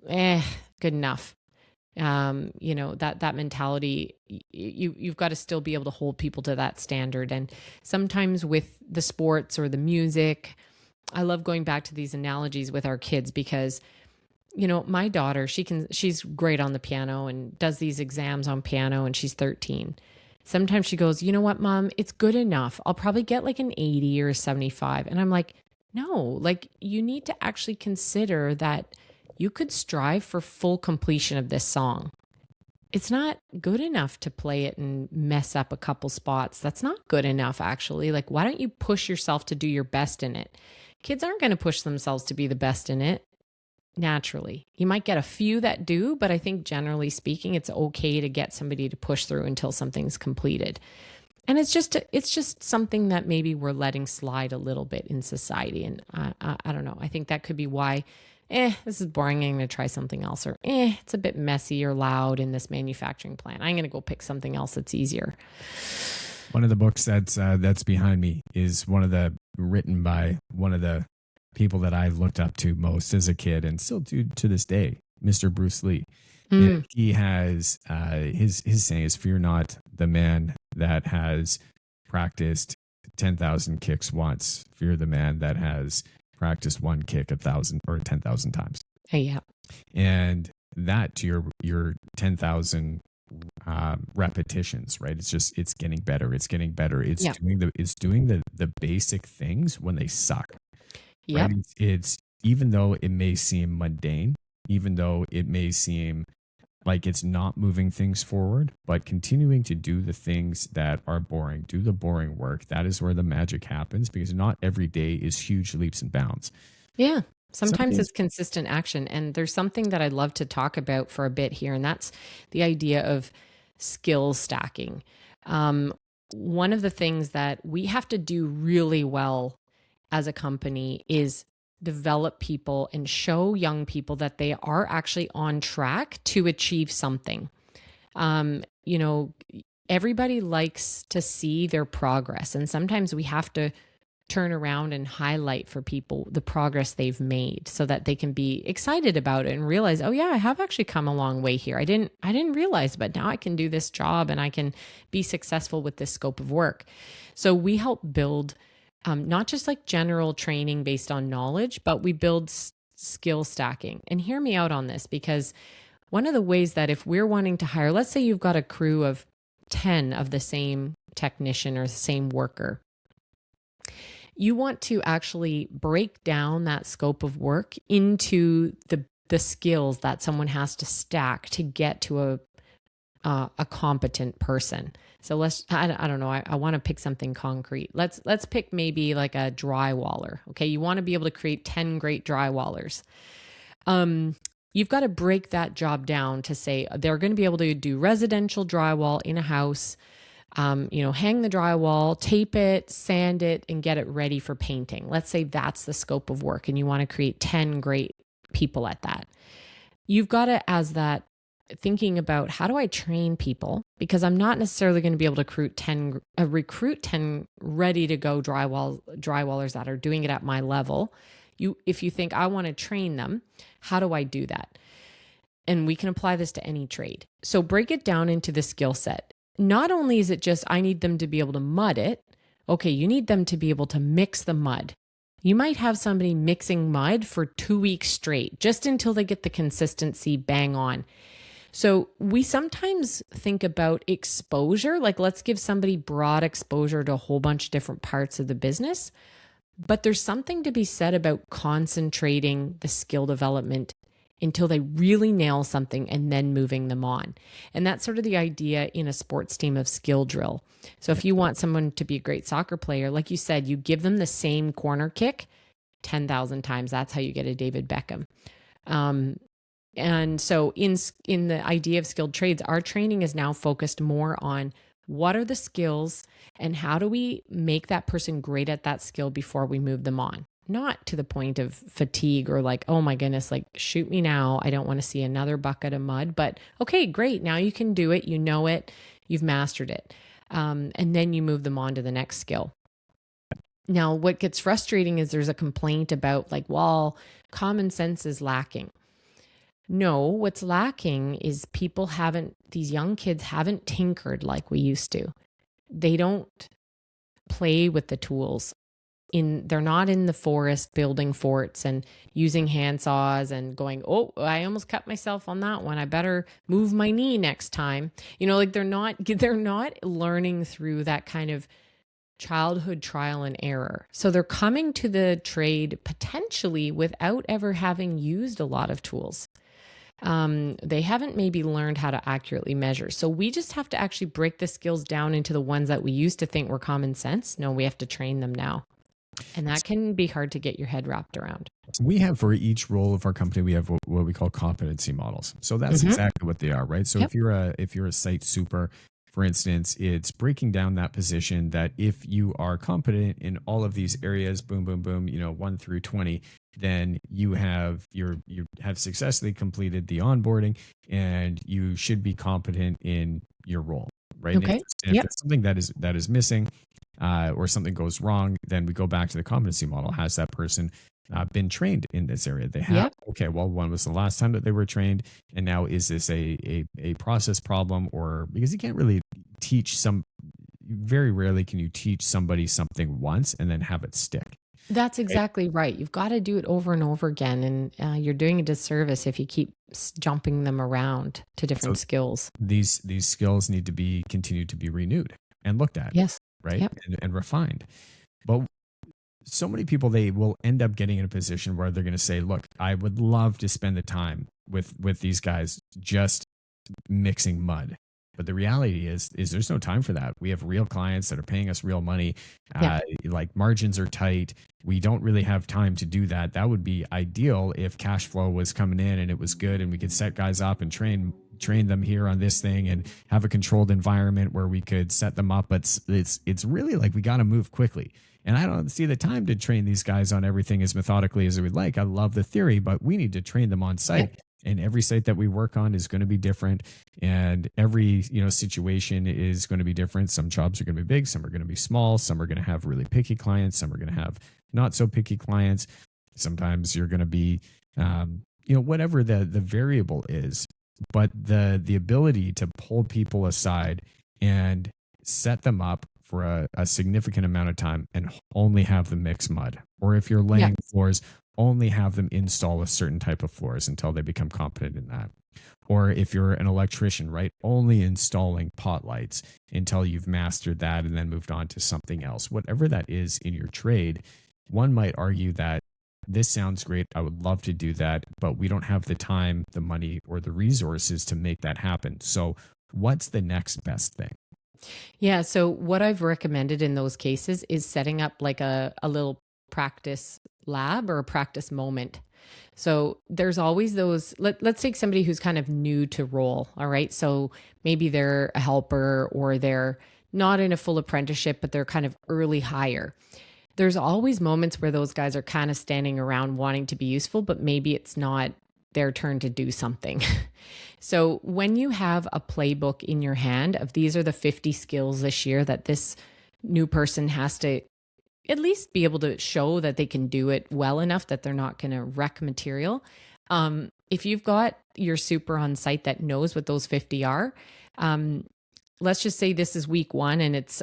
good enough. That mentality, you've got to still be able to hold people to that standard. And sometimes with the sports or the music, I love going back to these analogies with our kids because, my daughter, she's great on the piano and does these exams on piano, and she's 13. Sometimes she goes, you know what, Mom, it's good enough. I'll probably get like an 80 or a 75. And I'm like, no, like you need to actually consider that you could strive for full completion of this song. It's not good enough to play it and mess up a couple spots. That's not good enough, actually. Like, why don't you push yourself to do your best in it? Kids aren't going to push themselves to be the best in it naturally. You might get a few that do, but I think generally speaking, it's okay to get somebody to push through until something's completed. And it's just something that maybe we're letting slide a little bit in society. And I don't know. I think that could be why this is boring. I'm going to try something else. Or it's a bit messy or loud in this manufacturing plant. I'm going to go pick something else that's easier. One of the books that's behind me is written by one of the people that I looked up to most as a kid, and still to this day, Mr. Bruce Lee. And he has his saying is, "Fear not the man that has practiced 10,000 kicks once. Fear the man that has practiced one kick 1,000 or 10,000 times." Hey, yeah. And that to your 10,000 repetitions, right? It's getting better. It's getting better. It's doing the basic things when they suck. Yep. Right? It's even though it may seem mundane, even though it may seem like it's not moving things forward, but continuing to do the things that are boring, do the boring work. That is where the magic happens, because not every day is huge leaps and bounds. Yeah. Sometimes it's consistent action. And there's something that I'd love to talk about for a bit here, and that's the idea of skill stacking. One of the things that we have to do really well as a company is develop people and show young people that they are actually on track to achieve something. You know, everybody likes to see their progress, and sometimes we have to turn around and highlight for people the progress they've made so that they can be excited about it and realize, oh yeah, I have actually come a long way here. I didn't realize, but now I can do this job and I can be successful with this scope of work. So we help build not just like general training based on knowledge, but we build skill stacking. And hear me out on this, because one of the ways that if we're wanting to hire, let's say you've got a crew of 10 of the same technician or the same worker, you want to actually break down that scope of work into the skills that someone has to stack to get to a competent person. So I don't know. I want to pick something concrete. Let's pick maybe like a drywaller. Okay. You want to be able to create 10 great drywallers. You've got to break that job down to say they're going to be able to do residential drywall in a house, hang the drywall, tape it, sand it, and get it ready for painting. Let's say that's the scope of work, and you want to create 10 great people at that. You've got to, as that, thinking about how do I train people, because I'm not necessarily going to be able to recruit 10 ready to go drywallers that are doing it at my level. If you think I want to train them, how do I do that? And we can apply this to any trade. So break it down into the skill set. Not only is it just, I need them to be able to mud it. Okay, you need them to be able to mix the mud. You might have somebody mixing mud for 2 weeks straight, just until they get the consistency bang on. So we sometimes think about exposure, like let's give somebody broad exposure to a whole bunch of different parts of the business. But there's something to be said about concentrating the skill development until they really nail something and then moving them on. And that's sort of the idea in a sports team of skill drill. So if you want someone to be a great soccer player, like you said, you give them the same corner kick 10,000 times. That's how you get a David Beckham. And so in the idea of skilled trades, our training is now focused more on what are the skills and how do we make that person great at that skill before we move them on? Not to the point of fatigue or like, oh my goodness, like shoot me now. I don't want to see another bucket of mud, but okay, great. Now you can do it. You know it. You've mastered it. And then you move them on to the next skill. Now, what gets frustrating is there's a complaint about like, well, common sense is lacking. No, what's lacking is these young kids haven't tinkered like we used to. They don't play with the tools. They're not in the forest building forts and using handsaws and going, oh, I almost cut myself on that one. I better move my knee next time. Like they're not learning through that kind of childhood trial and error. So they're coming to the trade potentially without ever having used a lot of tools. They haven't maybe learned how to accurately measure. So we just have to actually break the skills down into the ones that we used to think were common sense. No, we have to train them now. And that can be hard to get your head wrapped around. We have, for each role of our company, we have what we call competency models. So that's exactly what they are, right? So if you're a site super, for instance, it's breaking down that position that if you are competent in all of these areas, boom, boom, boom, 1 through 20, then you have successfully completed the onboarding and you should be competent in your role, right? Okay. If there's something that is missing or something goes wrong, then we go back to the competency model. Has that person been trained in this area? They have. Yep. Okay, well, when was the last time that they were trained? And now is this a process problem? Or because you can't really very rarely can you teach somebody something once and then have it stick. That's exactly right. You've got to do it over and over again. And you're doing a disservice if you keep jumping them around to different skills. These skills need to be continued to be renewed and looked at. Yes. Right. Yep. And refined. But so many people, they will end up getting in a position where they're going to say, look, I would love to spend the time with these guys just mixing mud. But the reality is there's no time for that. We have real clients that are paying us real money. Like margins are tight. We don't really have time to do that. That would be ideal if cash flow was coming in and it was good and we could set guys up and train them here on this thing and have a controlled environment where we could set them up. But it's really like we got to move quickly. And I don't see the time to train these guys on everything as methodically as we would like. I love the theory, but we need to train them on site. Yep. And every site that we work on is going to be different. And every, situation is going to be different. Some jobs are going to be big. Some are going to be small. Some are going to have really picky clients. Some are going to have not so picky clients. Sometimes you're going to be, whatever the variable is. But the ability to pull people aside and set them up for a significant amount of time and only have them mix mud. Or if you're laying floors, only have them install a certain type of floors until they become competent in that. Or if you're an electrician, right, only installing pot lights until you've mastered that and then moved on to something else. Whatever that is in your trade, one might argue that this sounds great. I would love to do that, but we don't have the time, the money, or the resources to make that happen. So what's the next best thing? Yeah. So what I've recommended in those cases is setting up like a little practice lab or a practice moment. So there's always those, let's take somebody who's kind of new to role. All right. So maybe they're a helper or they're not in a full apprenticeship, but they're kind of early hire. There's always moments where those guys are kind of standing around wanting to be useful, but maybe it's not their turn to do something. So when you have a playbook in your hand of these are the 50 skills this year that this new person has to at least be able to show that they can do it well enough that they're not going to wreck material. If you've got your super on site that knows what those 50 are, let's just say this is week 1 and it's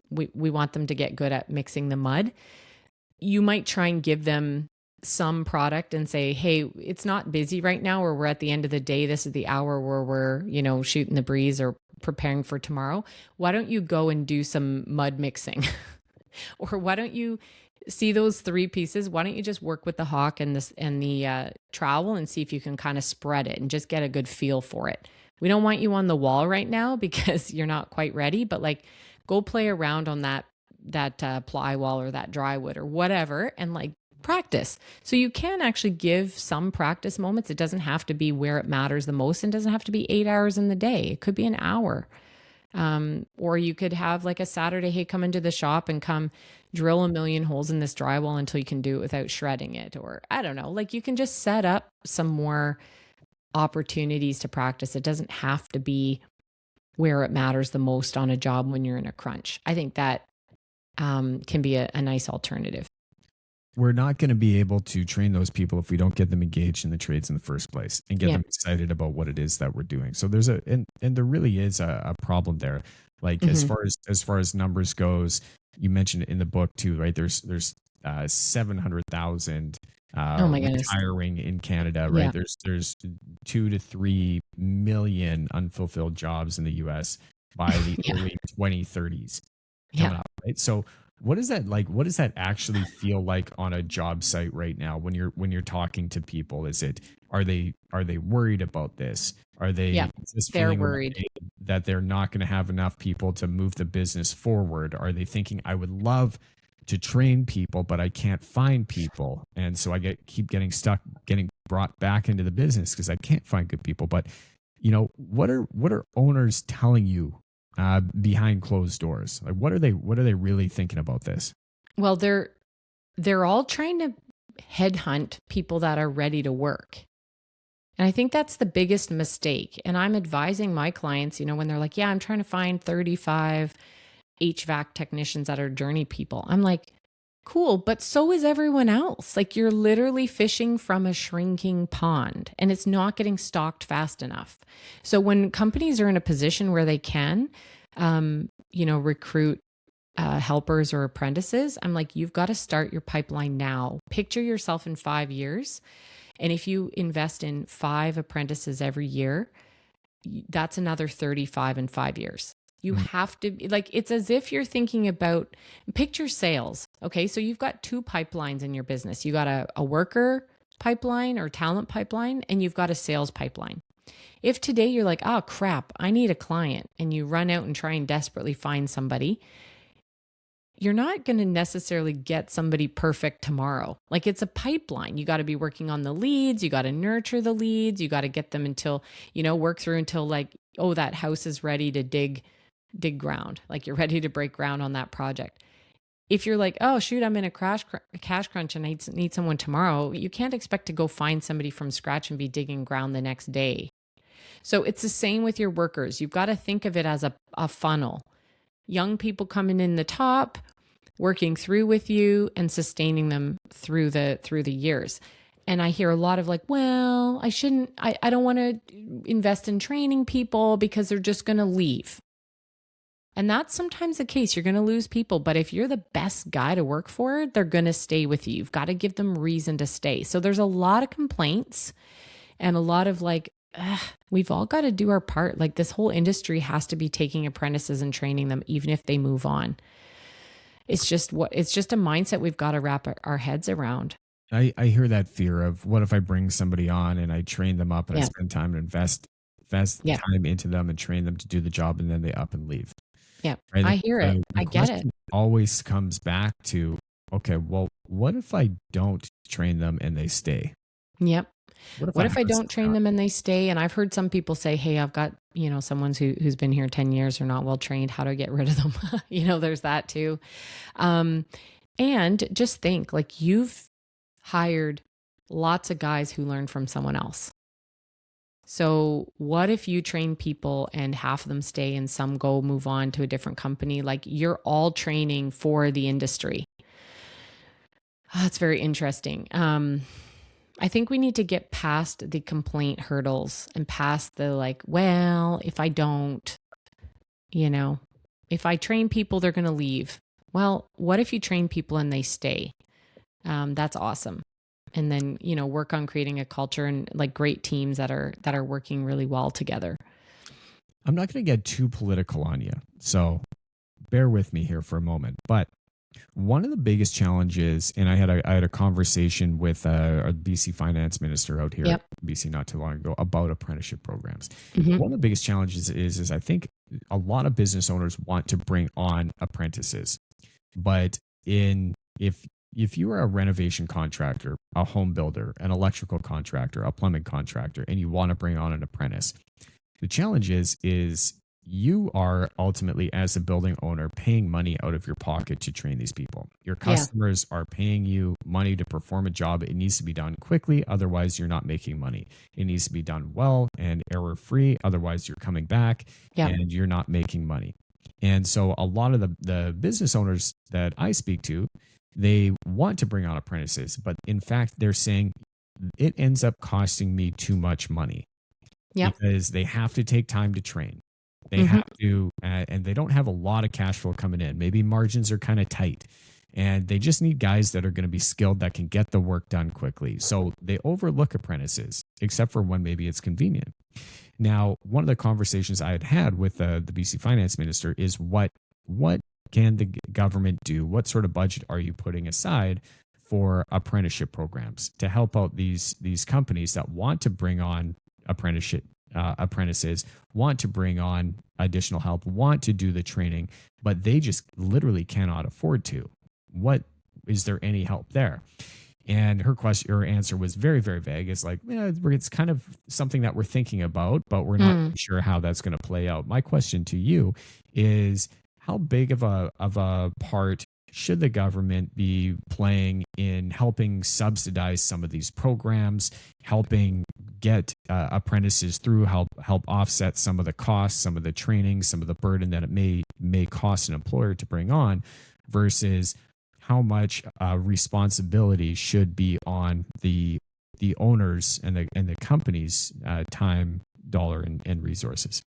we want them to get good at mixing the mud. You might try and give them some product and say, hey, it's not busy right now, or we're at the end of the day. This is the hour where we're, shooting the breeze or preparing for tomorrow. Why don't you go and do some mud mixing? Or why don't you see those 3 pieces? Why don't you just work with the hawk and the trowel and see if you can kind of spread it and just get a good feel for it. We don't want you on the wall right now because you're not quite ready, but like go play around on that ply wall or that dry wood or whatever and like practice. So you can actually give some practice moments. It doesn't have to be where it matters the most and doesn't have to be 8 hours in the day. It could be an hour. Or you could have like a Saturday, hey, come into the shop and come drill a million holes in this drywall until you can do it without shredding it. Or I don't know, like you can just set up some more opportunities to practice. It doesn't have to be where it matters the most on a job when you're in a crunch. I think that can be a nice alternative. We're not going to be able to train those people if we don't get them engaged in the trades in the first place and get them excited about what it is that we're doing. So there's and there really is a problem there. Like as far as numbers goes, you mentioned it in the book too, right? There's 700,000 retiring in Canada, right? Yeah. There's 2 to 3 million unfulfilled jobs in the US by the early 2030s coming up, right? So what is that like? What does that actually feel like on a job site right now when you're talking to people? Are they worried about this? Are they just feeling worried that they're not going to have enough people to move the business forward? Are they thinking I would love to train people, but I can't find people, and so I keep getting stuck, getting brought back into the business because I can't find good people? But what are owners telling you behind closed doors? Like what are they really thinking about this? Well, they're all trying to headhunt people that are ready to work. And I think that's the biggest mistake. And I'm advising my clients, when they're like, yeah, I'm trying to find 35 HVAC technicians that are journey people. I'm like, cool, but so is everyone else. Like you're literally fishing from a shrinking pond and it's not getting stocked fast enough. So when companies are in a position where they can, recruit helpers or apprentices, I'm like, you've got to start your pipeline now. Picture yourself in 5 years And if you invest in 5 apprentices every year, that's another 35 in 5 years. You have to, like, it's as if you're thinking about, picture sales. Okay. So you've got 2 pipelines in your business. You got a worker pipeline or talent pipeline, and you've got a sales pipeline. If today you're like, oh crap, I need a client, and you run out and try and desperately find somebody, you're not going to necessarily get somebody perfect tomorrow. Like, it's a pipeline. You got to be working on the leads. You got to nurture the leads. You got to get them until, work through until, like, oh, that house is ready to dig ground. Like, you're ready to break ground on that project. If you're like, oh shoot, I'm in a cash crunch and I need someone tomorrow, you can't expect to go find somebody from scratch and be digging ground the next day. So it's the same with your workers. You've got to think of it as a funnel. Young people coming in the top, working through with you and sustaining them through the years. And I hear a lot of like, well, I don't want to invest in training people because they're just going to leave. And that's sometimes the case. You're going to lose people. But if you're the best guy to work for, they're going to stay with you. You've got to give them reason to stay. So there's a lot of complaints and a lot of like, we've all got to do our part. Like, this whole industry has to be taking apprentices and training them, even if they move on. It's just a mindset we've got to wrap our heads around. I hear that fear of, what if I bring somebody on and I train them up and I spend time and invest time into them and train them to do the job, and then they up and leave. Yeah, right? I hear it. I get it. Always comes back to, okay, well, what if I don't train them and they stay? Yep. What if I don't train them and they stay? And I've heard some people say, hey, I've got, someone who's been here 10 years, or not well trained. How do I get rid of them? There's that too. And just think, like, you've hired lots of guys who learned from someone else. So what if you train people and half of them stay and some go move on to a different company? Like, you're all training for the industry. That's very interesting. I think we need to get past the complaint hurdles and past the like, well, if I don't, if I train people, they're going to leave. Well, what if you train people and they stay? That's awesome. And then, work on creating a culture and like great teams that are working really well together. I'm not going to get too political on you, so bear with me here for a moment. But one of the biggest challenges, and I had a conversation with a BC finance minister out here, in BC, not too long ago, about apprenticeship programs. Mm-hmm. One of the biggest challenges is I think a lot of business owners want to bring on apprentices, but if you are a renovation contractor, a home builder, an electrical contractor, a plumbing contractor, and you want to bring on an apprentice, the challenge is you are ultimately, as a building owner, paying money out of your pocket to train these people. Your customers are paying you money to perform a job. It needs to be done quickly. Otherwise, you're not making money. It needs to be done well and error-free. Otherwise, you're coming back and you're not making money. And so a lot of the business owners that I speak to, they want to bring on apprentices, but in fact, they're saying it ends up costing me too much money because they have to take time to train. They have to, and they don't have a lot of cash flow coming in. Maybe margins are kind of tight, and they just need guys that are going to be skilled that can get the work done quickly. So they overlook apprentices, except for when maybe it's convenient. Now, one of the conversations I had with the BC finance minister is what can the government do? What sort of budget are you putting aside for apprenticeship programs to help out these companies that want to bring on apprentices, want to bring on additional help, want to do the training, but they just literally cannot afford to? What is there any help there? And her answer was very, very vague. It's like, it's kind of something that we're thinking about, but we're not sure how that's going to play out. My question to you is, how big of a part should the government be playing in helping subsidize some of these programs, helping get apprentices through, help offset some of the costs, some of the training, some of the burden that it may cost an employer to bring on, versus how much responsibility should be on the owners and the company's time, dollar, and resources?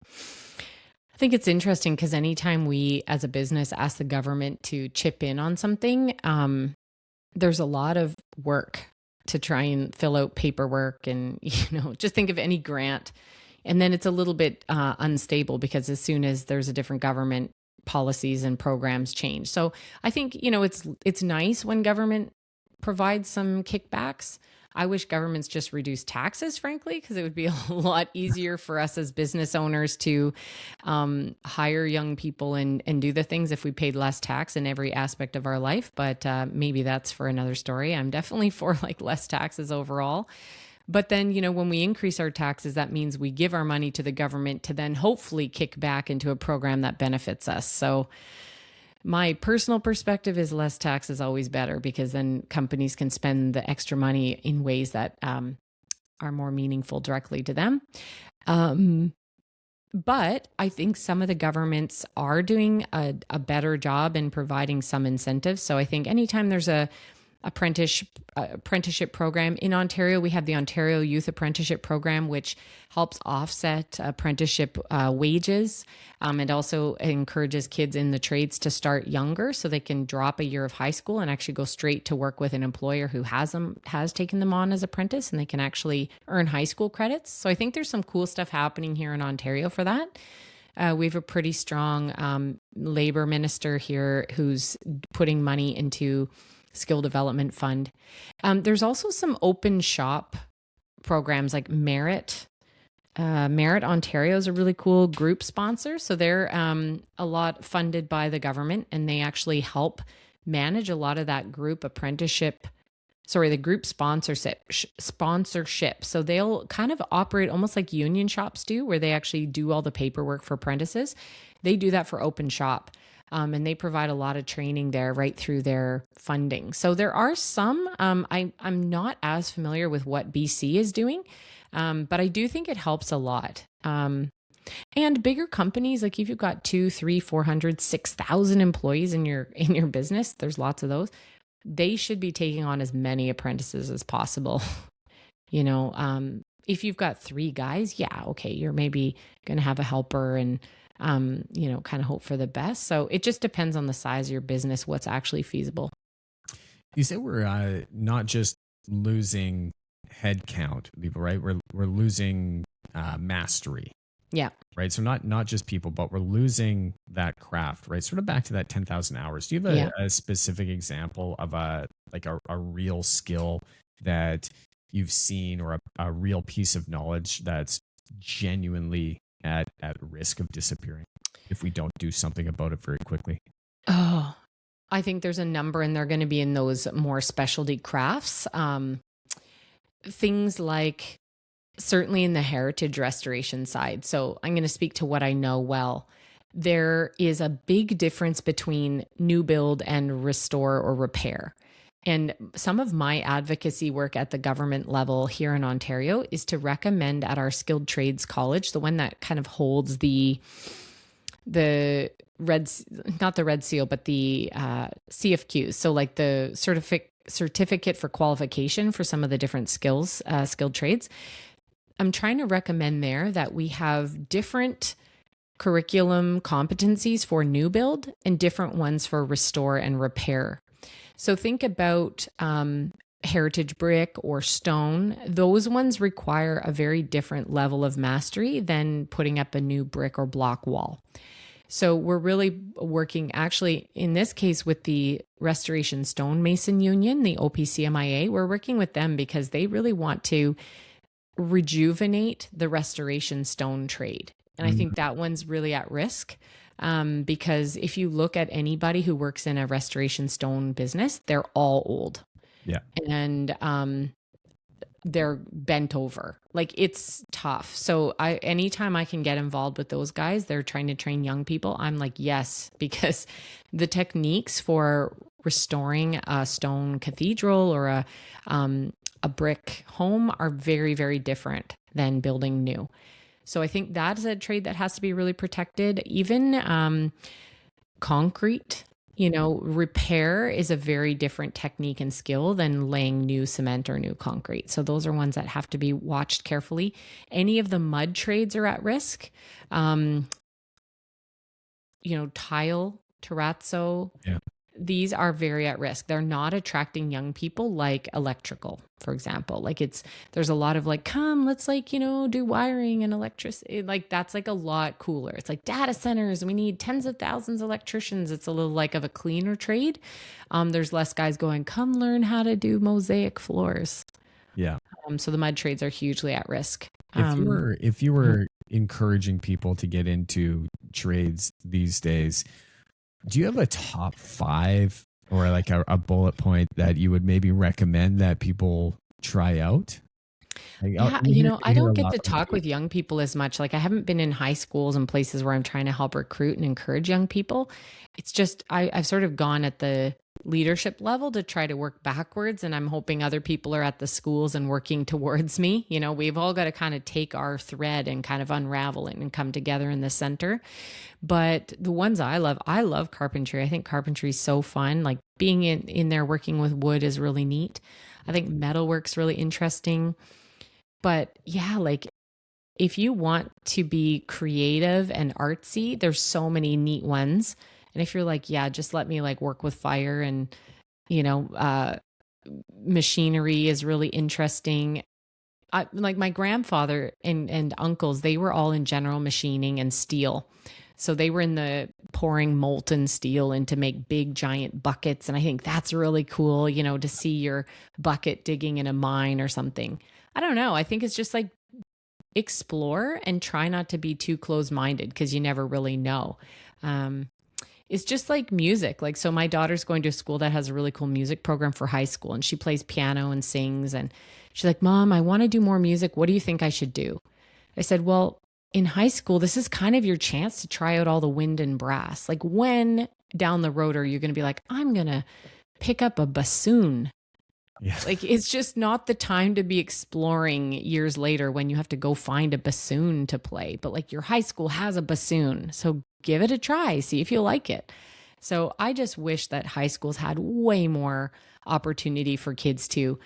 I think it's interesting because anytime we as a business ask the government to chip in on something, there's a lot of work to try and fill out paperwork and, just think of any grant. And then it's a little bit unstable because as soon as there's a different government, policies and programs change. So I think, it's nice when government provides some kickbacks. I wish governments just reduce taxes, frankly, because it would be a lot easier for us as business owners to hire young people and do the things if we paid less tax in every aspect of our life. But maybe that's for another story. I'm definitely for less taxes overall. But then, when we increase our taxes, that means we give our money to the government to then hopefully kick back into a program that benefits us. So my personal perspective is less tax is always better, because then companies can spend the extra money in ways that are more meaningful directly to them. But I think some of the governments are doing a better job in providing some incentives. So I think anytime there's a apprenticeship program in Ontario, we have the Ontario Youth Apprenticeship Program, which helps offset apprenticeship wages. It also encourages kids in the trades to start younger so they can drop a year of high school and actually go straight to work with an employer who has taken them on as apprentice, and they can actually earn high school credits. So I think there's some cool stuff happening here in Ontario for that. We have a pretty strong labor minister here who's putting money into skill development fund. There's also some open shop programs like Merit. Merit Ontario is a really cool group sponsor. So they're a lot funded by the government, and they actually help manage a lot of that group the group sponsorship. So they'll kind of operate almost like union shops do, where they actually do all the paperwork for apprentices. They do that for open shop. And they provide a lot of training there right through their funding. So there are some, I'm not as familiar with what BC is doing, but I do think it helps a lot. And bigger companies, like if you've got 200, 300, 400, 6,000 employees in your business, there's lots of those. They should be taking on as many apprentices as possible. If you've got 3 guys, yeah, okay, you're maybe going to have a helper and kind of hope for the best. So it just depends on the size of your business, what's actually feasible. You say we're not just losing headcount, people, right? We're losing mastery. Yeah. Right. So not just people, but we're losing that craft, right? Sort of back to that 10,000 hours. Do you have a specific example of a real skill that you've seen, or a real piece of knowledge that's genuinely at risk of disappearing if we don't do something about it very quickly? Oh, I think there's a number, and they're going to be in those more specialty crafts. Things like certainly in the heritage restoration side. So I'm going to speak to what I know well. There is a big difference between new build and restore or repair. And some of my advocacy work at the government level here in Ontario is to recommend at our skilled trades college, the one that kind of holds the not the red seal, but the CFQs. So like the certificate for qualification for some of the different skills, skilled trades. I'm trying to recommend there that we have different curriculum competencies for new build and different ones for restore and repair. So think about heritage brick or stone. Those ones require a very different level of mastery than putting up a new brick or block wall. So we're really working actually in this case with the Restoration Stonemason Union, the OPCMIA. We're working with them because they really want to rejuvenate the restoration stone trade. And I think that one's really at risk. Because if you look at anybody who works in a restoration stone business, they're all old. Yeah. And they're bent over. Like it's tough. So anytime I can get involved with those guys, they're trying to train young people. I'm like, yes, because the techniques for restoring a stone cathedral or a brick home are very, very different than building new. So I think that is a trade that has to be really protected. Even concrete, repair is a very different technique and skill than laying new cement or new concrete. So those are ones that have to be watched carefully. Any of the mud trades are at risk. Tile, terrazzo. Yeah. these are very at risk. They're not attracting young people like electrical, for example. Like there's a lot of like, come, let's like, do wiring and electricity. Like that's like a lot cooler. It's like data centers. We need tens of thousands of electricians. It's a little like of a cleaner trade. There's less guys going, come learn how to do mosaic floors. Yeah. So the mud trades are hugely at risk. If you were encouraging people to get into trades these days, do you have a top 5 or like a bullet point that you would maybe recommend that people try out? Like, yeah, I don't get to talk with young people as much. Like I haven't been in high schools and places where I'm trying to help recruit and encourage young people. It's just, I've sort of gone at the leadership level to try to work backwards. And I'm hoping other people are at the schools and working towards me. We've all got to kind of take our thread and kind of unravel it and come together in the center. But the ones I love carpentry. I think carpentry is so fun. Like being in there working with wood is really neat. I think metalwork's really interesting. But yeah, like if you want to be creative and artsy, there's so many neat ones. And if you're like, yeah, just let me like work with fire and, machinery is really interesting. Like my grandfather and uncles, they were all in general machining and steel. So they were in the pouring molten steel and to make big giant buckets. And I think that's really cool, to see your bucket digging in a mine or something. I don't know. I think it's just like explore and try not to be too closed-minded because you never really know. It's just like music. Like, so my daughter's going to a school that has a really cool music program for high school and she plays piano and sings. And she's like, Mom, I want to do more music. What do you think I should do? I said, well, in high school, this is kind of your chance to try out all the wind and brass. Like when down the road are you going to be like, I'm going to pick up a bassoon? Yeah. Like it's just not the time to be exploring years later when you have to go find a bassoon to play. But like your high school has a bassoon. So give it a try, see if you like it. So I just wish that high schools had way more opportunity for kids to.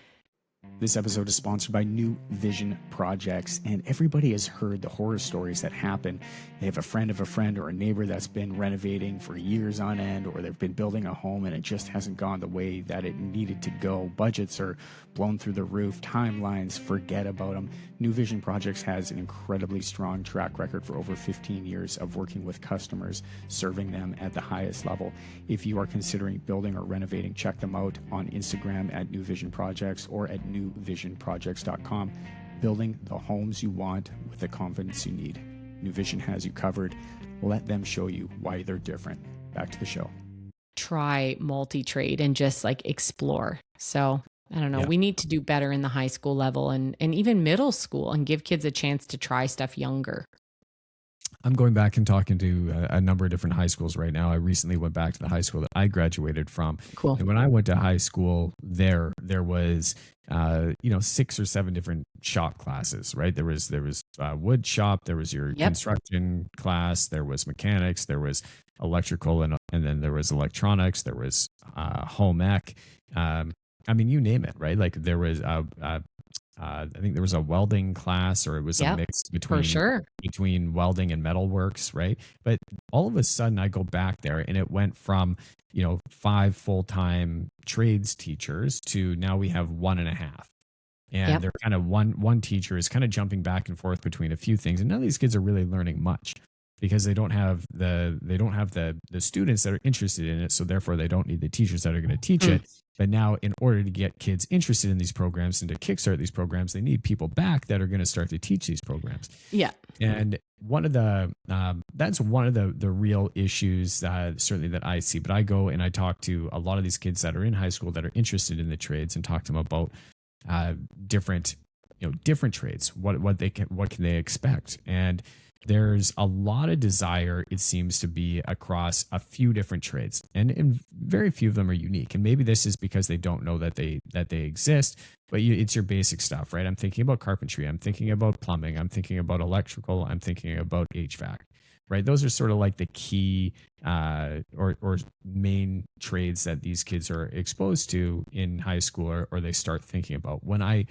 This episode is sponsored by New Vision Projects, and everybody has heard the horror stories that happen. They have a friend of a friend or a neighbor that's been renovating for years on end, or they've been building a home and it just hasn't gone the way that it needed to go. Budgets are blown through the roof, timelines, forget about them. New Vision Projects has an incredibly strong track record for over 15 years of working with customers, serving them at the highest level. If you are considering building or renovating, check them out on Instagram at New Vision Projects or at newvisionprojects.com. Building the homes you want with the confidence you need. New Vision has you covered. Let them show you why they're different. Back to the show. Try multi-trade and just like explore. So I don't know. Yeah. We need to do better in the high school level and even middle school and give kids a chance to try stuff younger. I'm going back and talking to a number of different high schools right now. I recently went back to the high school that I graduated from. Cool. And when I went to high school, there was 6 or 7 different shop classes, right? There was wood shop, there was your construction class, there was mechanics, there was electrical, and then there was electronics, there was home ec. I mean, you name it, right? Like there was I think there was a welding class, or it was a mix between welding and metalworks, right? But all of a sudden I go back there and it went from, 5 full-time trades teachers to now we have 1.5. And they're kind of one teacher is kind of jumping back and forth between a few things. And none of these kids are really learning much because they don't have the students that are interested in it. So therefore they don't need the teachers that are going to teach it. But now in order to get kids interested in these programs and to kickstart these programs, they need people back that are going to start to teach these programs. Yeah. And that's one of the real issues certainly that I see. But I go and I talk to a lot of these kids that are in high school that are interested in the trades and talk to them about different trades. What can they expect? And there's a lot of desire, it seems to be, across a few different trades, and very few of them are unique. And maybe this is because they don't know that they exist, but it's your basic stuff, right? I'm thinking about carpentry. I'm thinking about plumbing. I'm thinking about electrical. I'm thinking about HVAC. right? Those are sort of like the key or main trades that these kids are exposed to in high school, or they start thinking about. When I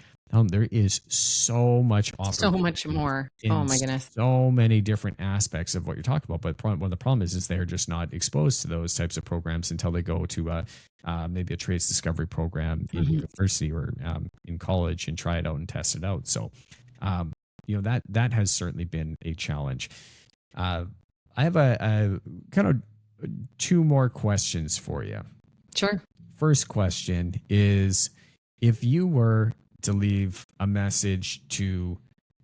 there is so much So opportunity much more. Oh in my goodness. so many different aspects of what you're talking about. But one of the problem is they're just not exposed to those types of programs until they go to maybe a trades discovery program in university or in college and try it out and test it out. So, that has certainly been a challenge. I have a kind of two more questions for you. Sure. First question is, if you were to leave a message to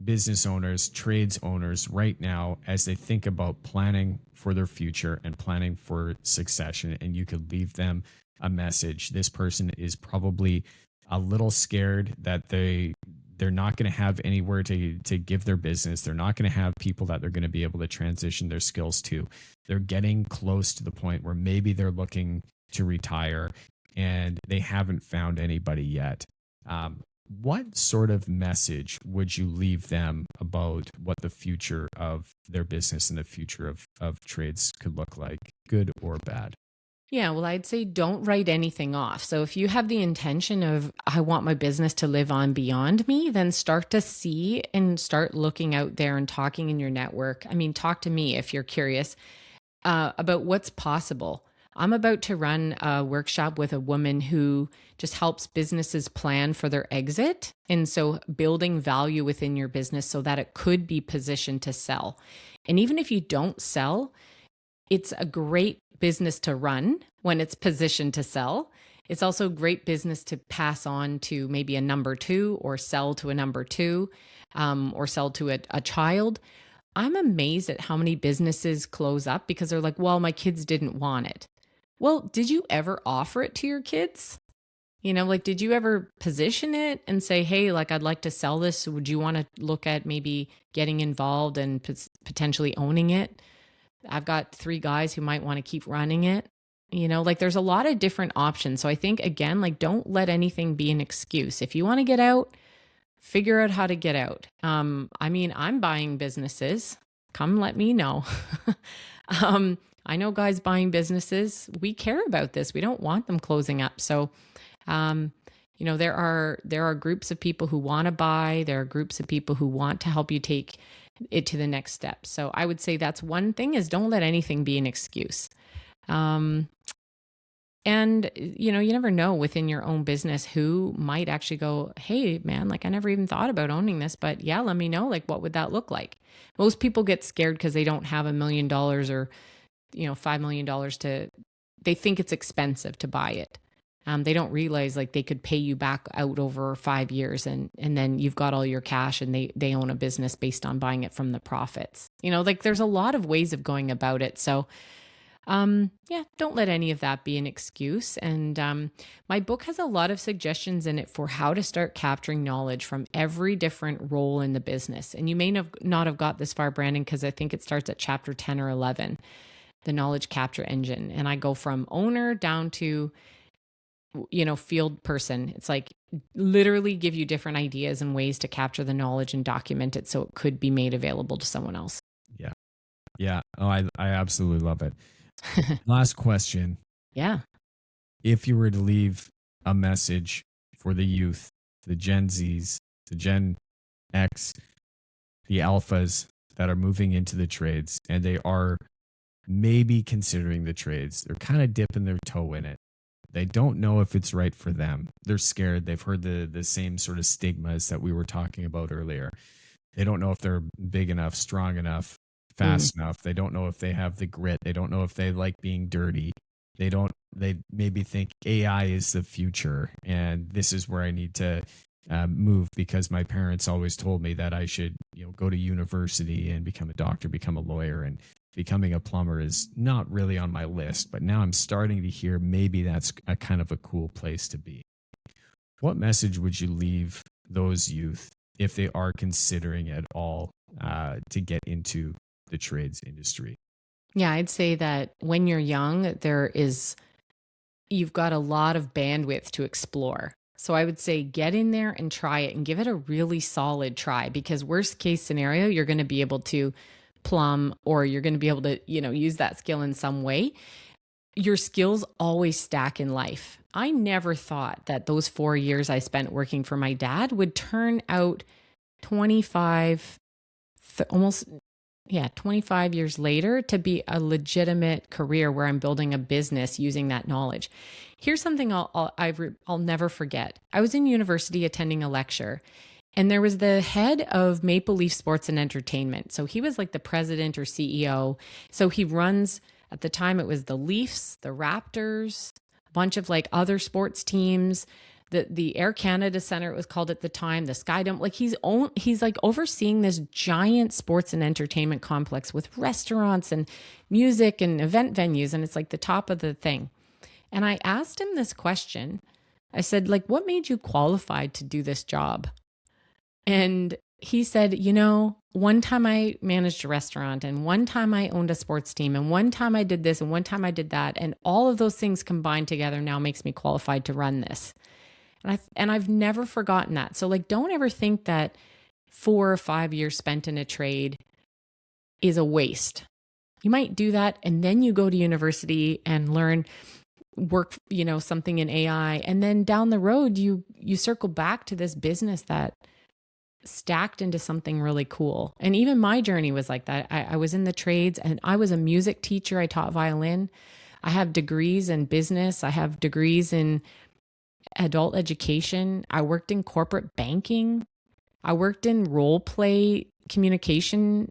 business owners, trades owners right now as they think about planning for their future and planning for succession, and you could leave them a message, this person is probably a little scared that they're not going to have anywhere to give their business. They're not going to have people that they're going to be able to transition their skills to. They're getting close to the point where maybe they're looking to retire and they haven't found anybody yet. What sort of message would you leave them about what the future of their business and the future of trades could look like, good or bad? Yeah, well, I'd say don't write anything off. So if you have the intention of, I want my business to live on beyond me, then start to see and start looking out there and talking in your network. I mean, talk to me if you're curious about what's possible. I'm about to run a workshop with a woman who just helps businesses plan for their exit. And so building value within your business so that it could be positioned to sell. And even if you don't sell, it's a great business to run when it's positioned to sell. It's also great business to pass on to maybe a number two, or sell to a number two, or sell to a child. I'm amazed at how many businesses close up because they're like, well, my kids didn't want it. Well, did you ever offer it to your kids? Did you ever position it and say, hey, I'd like to sell this. Would you want to look at maybe getting involved and potentially owning it? I've got 3 guys who might want to keep running it. There's a lot of different options. So I think, again, don't let anything be an excuse. If you want to get out, figure out how to get out. I'm buying businesses. Come let me know. I know guys buying businesses. We care about this. We don't want them closing up. So, there are groups of people who want to buy. There are groups of people who want to help you take it to the next step. So I would say that's one thing, is don't let anything be an excuse. And you never know within your own business who might actually go, hey man, I never even thought about owning this, but yeah, let me know, what would that look like? Most people get scared because they don't have $1 million or, $5 million they think it's expensive to buy it. They don't realize they could pay you back out over 5 years and then you've got all your cash and they own a business based on buying it from the profits. There's a lot of ways of going about it. So, don't let any of that be an excuse. And my book has a lot of suggestions in it for how to start capturing knowledge from every different role in the business. And you may not have got this far, Brandon, because I think it starts at chapter 10 or 11, the knowledge capture engine. And I go from owner down to field person. It's literally give you different ideas and ways to capture the knowledge and document it so it could be made available to someone else. Yeah. Yeah. Oh, I absolutely love it. Last question. Yeah. If you were to leave a message for the youth, the Gen Zs, the Gen X, the alphas that are moving into the trades, and they are maybe considering the trades, they're kind of dipping their toe in it. They don't know if it's right for them. They're scared. They've heard the same sort of stigmas that we were talking about earlier. They don't know if they're big enough, strong enough, fast enough. They don't know if they have the grit. They don't know if they like being dirty. They maybe think AI is the future and this is where I need to move because my parents always told me that I should, go to university and become a doctor, become a lawyer, and becoming a plumber is not really on my list, but now I'm starting to hear maybe that's a kind of a cool place to be. What message would you leave those youth if they are considering at all to get into the trades industry? Yeah, I'd say that when you're young, you've got a lot of bandwidth to explore. So I would say get in there and try it and give it a really solid try, because worst case scenario, you're going to be able to plumb, or you're going to be able to, use that skill in some way. Your skills always stack in life. I never thought that those 4 years I spent working for my dad would turn out 25, almost 25 years later to be a legitimate career where I'm building a business using that knowledge. Here's something I'll never forget. I was in university attending a lecture, and there was the head of Maple Leaf Sports and Entertainment. So he was like the president or CEO. So he runs, at the time it was the Leafs, the Raptors, a bunch of like other sports teams. The Air Canada Center, it was called at the time, the Skydome. Like he's like overseeing this giant sports and entertainment complex with restaurants and music and event venues. And it's like the top of the thing. And I asked him this question. I said, like, what made you qualified to do this job? And he said, one time I managed a restaurant, and one time I owned a sports team, and one time I did this, and one time I did that. And all of those things combined together now makes me qualified to run this. And I've never forgotten that. So like, don't ever think that 4 or 5 years spent in a trade is a waste. You might do that, and then you go to university and work, something in AI. And then down the road, you circle back to this business that stacked into something really cool. And even my journey was like that. I was in the trades, and I was a music teacher. I taught violin. I have degrees in business. I have degrees in adult education. I worked in corporate banking. I worked in role play communication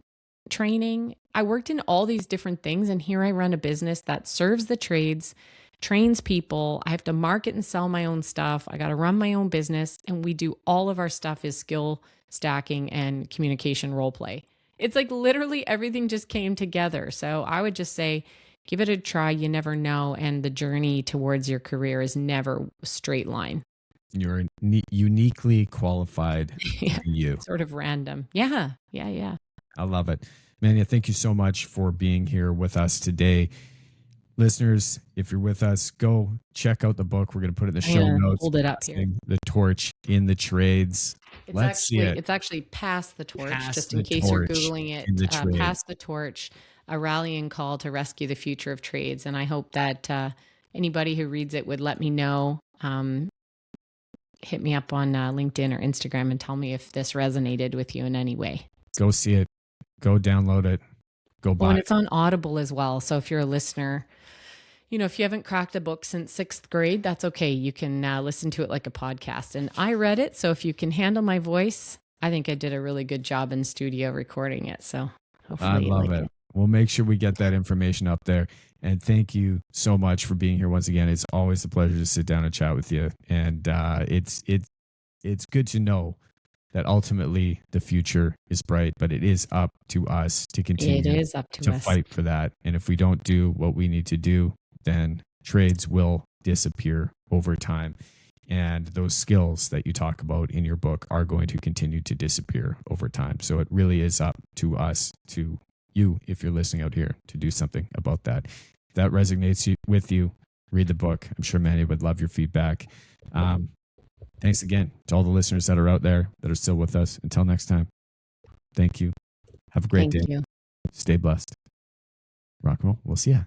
training. I worked in all these different things. And here I run a business that serves the trades, trains people. I have to market and sell my own stuff. I got to run my own business. And we do all of our stuff is skill stacking and communication role play. It's like literally everything just came together. So I would just say, give it a try. You never know. And the journey towards your career is never a straight line. You're uniquely qualified. Yeah, you. Sort of random. Yeah. I love it. Manja, thank you so much for being here with us today. Listeners, if you're with us, go check out the book. We're going to put it in the show notes. Hold it up here. The Torch in the Trades. It's actually Pass the Torch, just in case you're Googling it. Pass the Torch, a rallying call to rescue the future of trades. And I hope that anybody who reads it would let me know. Hit me up on LinkedIn or Instagram and tell me if this resonated with you in any way. Go see it. Go download it. Go buy it. And it's on Audible as well. So if you're a listener, if you haven't cracked a book since 6th grade, that's okay. You can listen to it like a podcast. And I read it. So if you can handle my voice, I think I did a really good job in studio recording it. So hopefully I love it. We'll make sure we get that information up there. And thank you so much for being here once again. It's always a pleasure to sit down and chat with you. And it's good to know that ultimately the future is bright, but it is up to us to continue to fight for that. And if we don't do what we need to do, then trades will disappear over time. And those skills that you talk about in your book are going to continue to disappear over time. So it really is up to us, to you, if you're listening out here, to do something about that. If that resonates with you, read the book. I'm sure Manja would love your feedback. Thanks again to all the listeners that are out there that are still with us. Until next time, thank you. Have a great day. You. Stay blessed. Rock and roll. We'll see ya.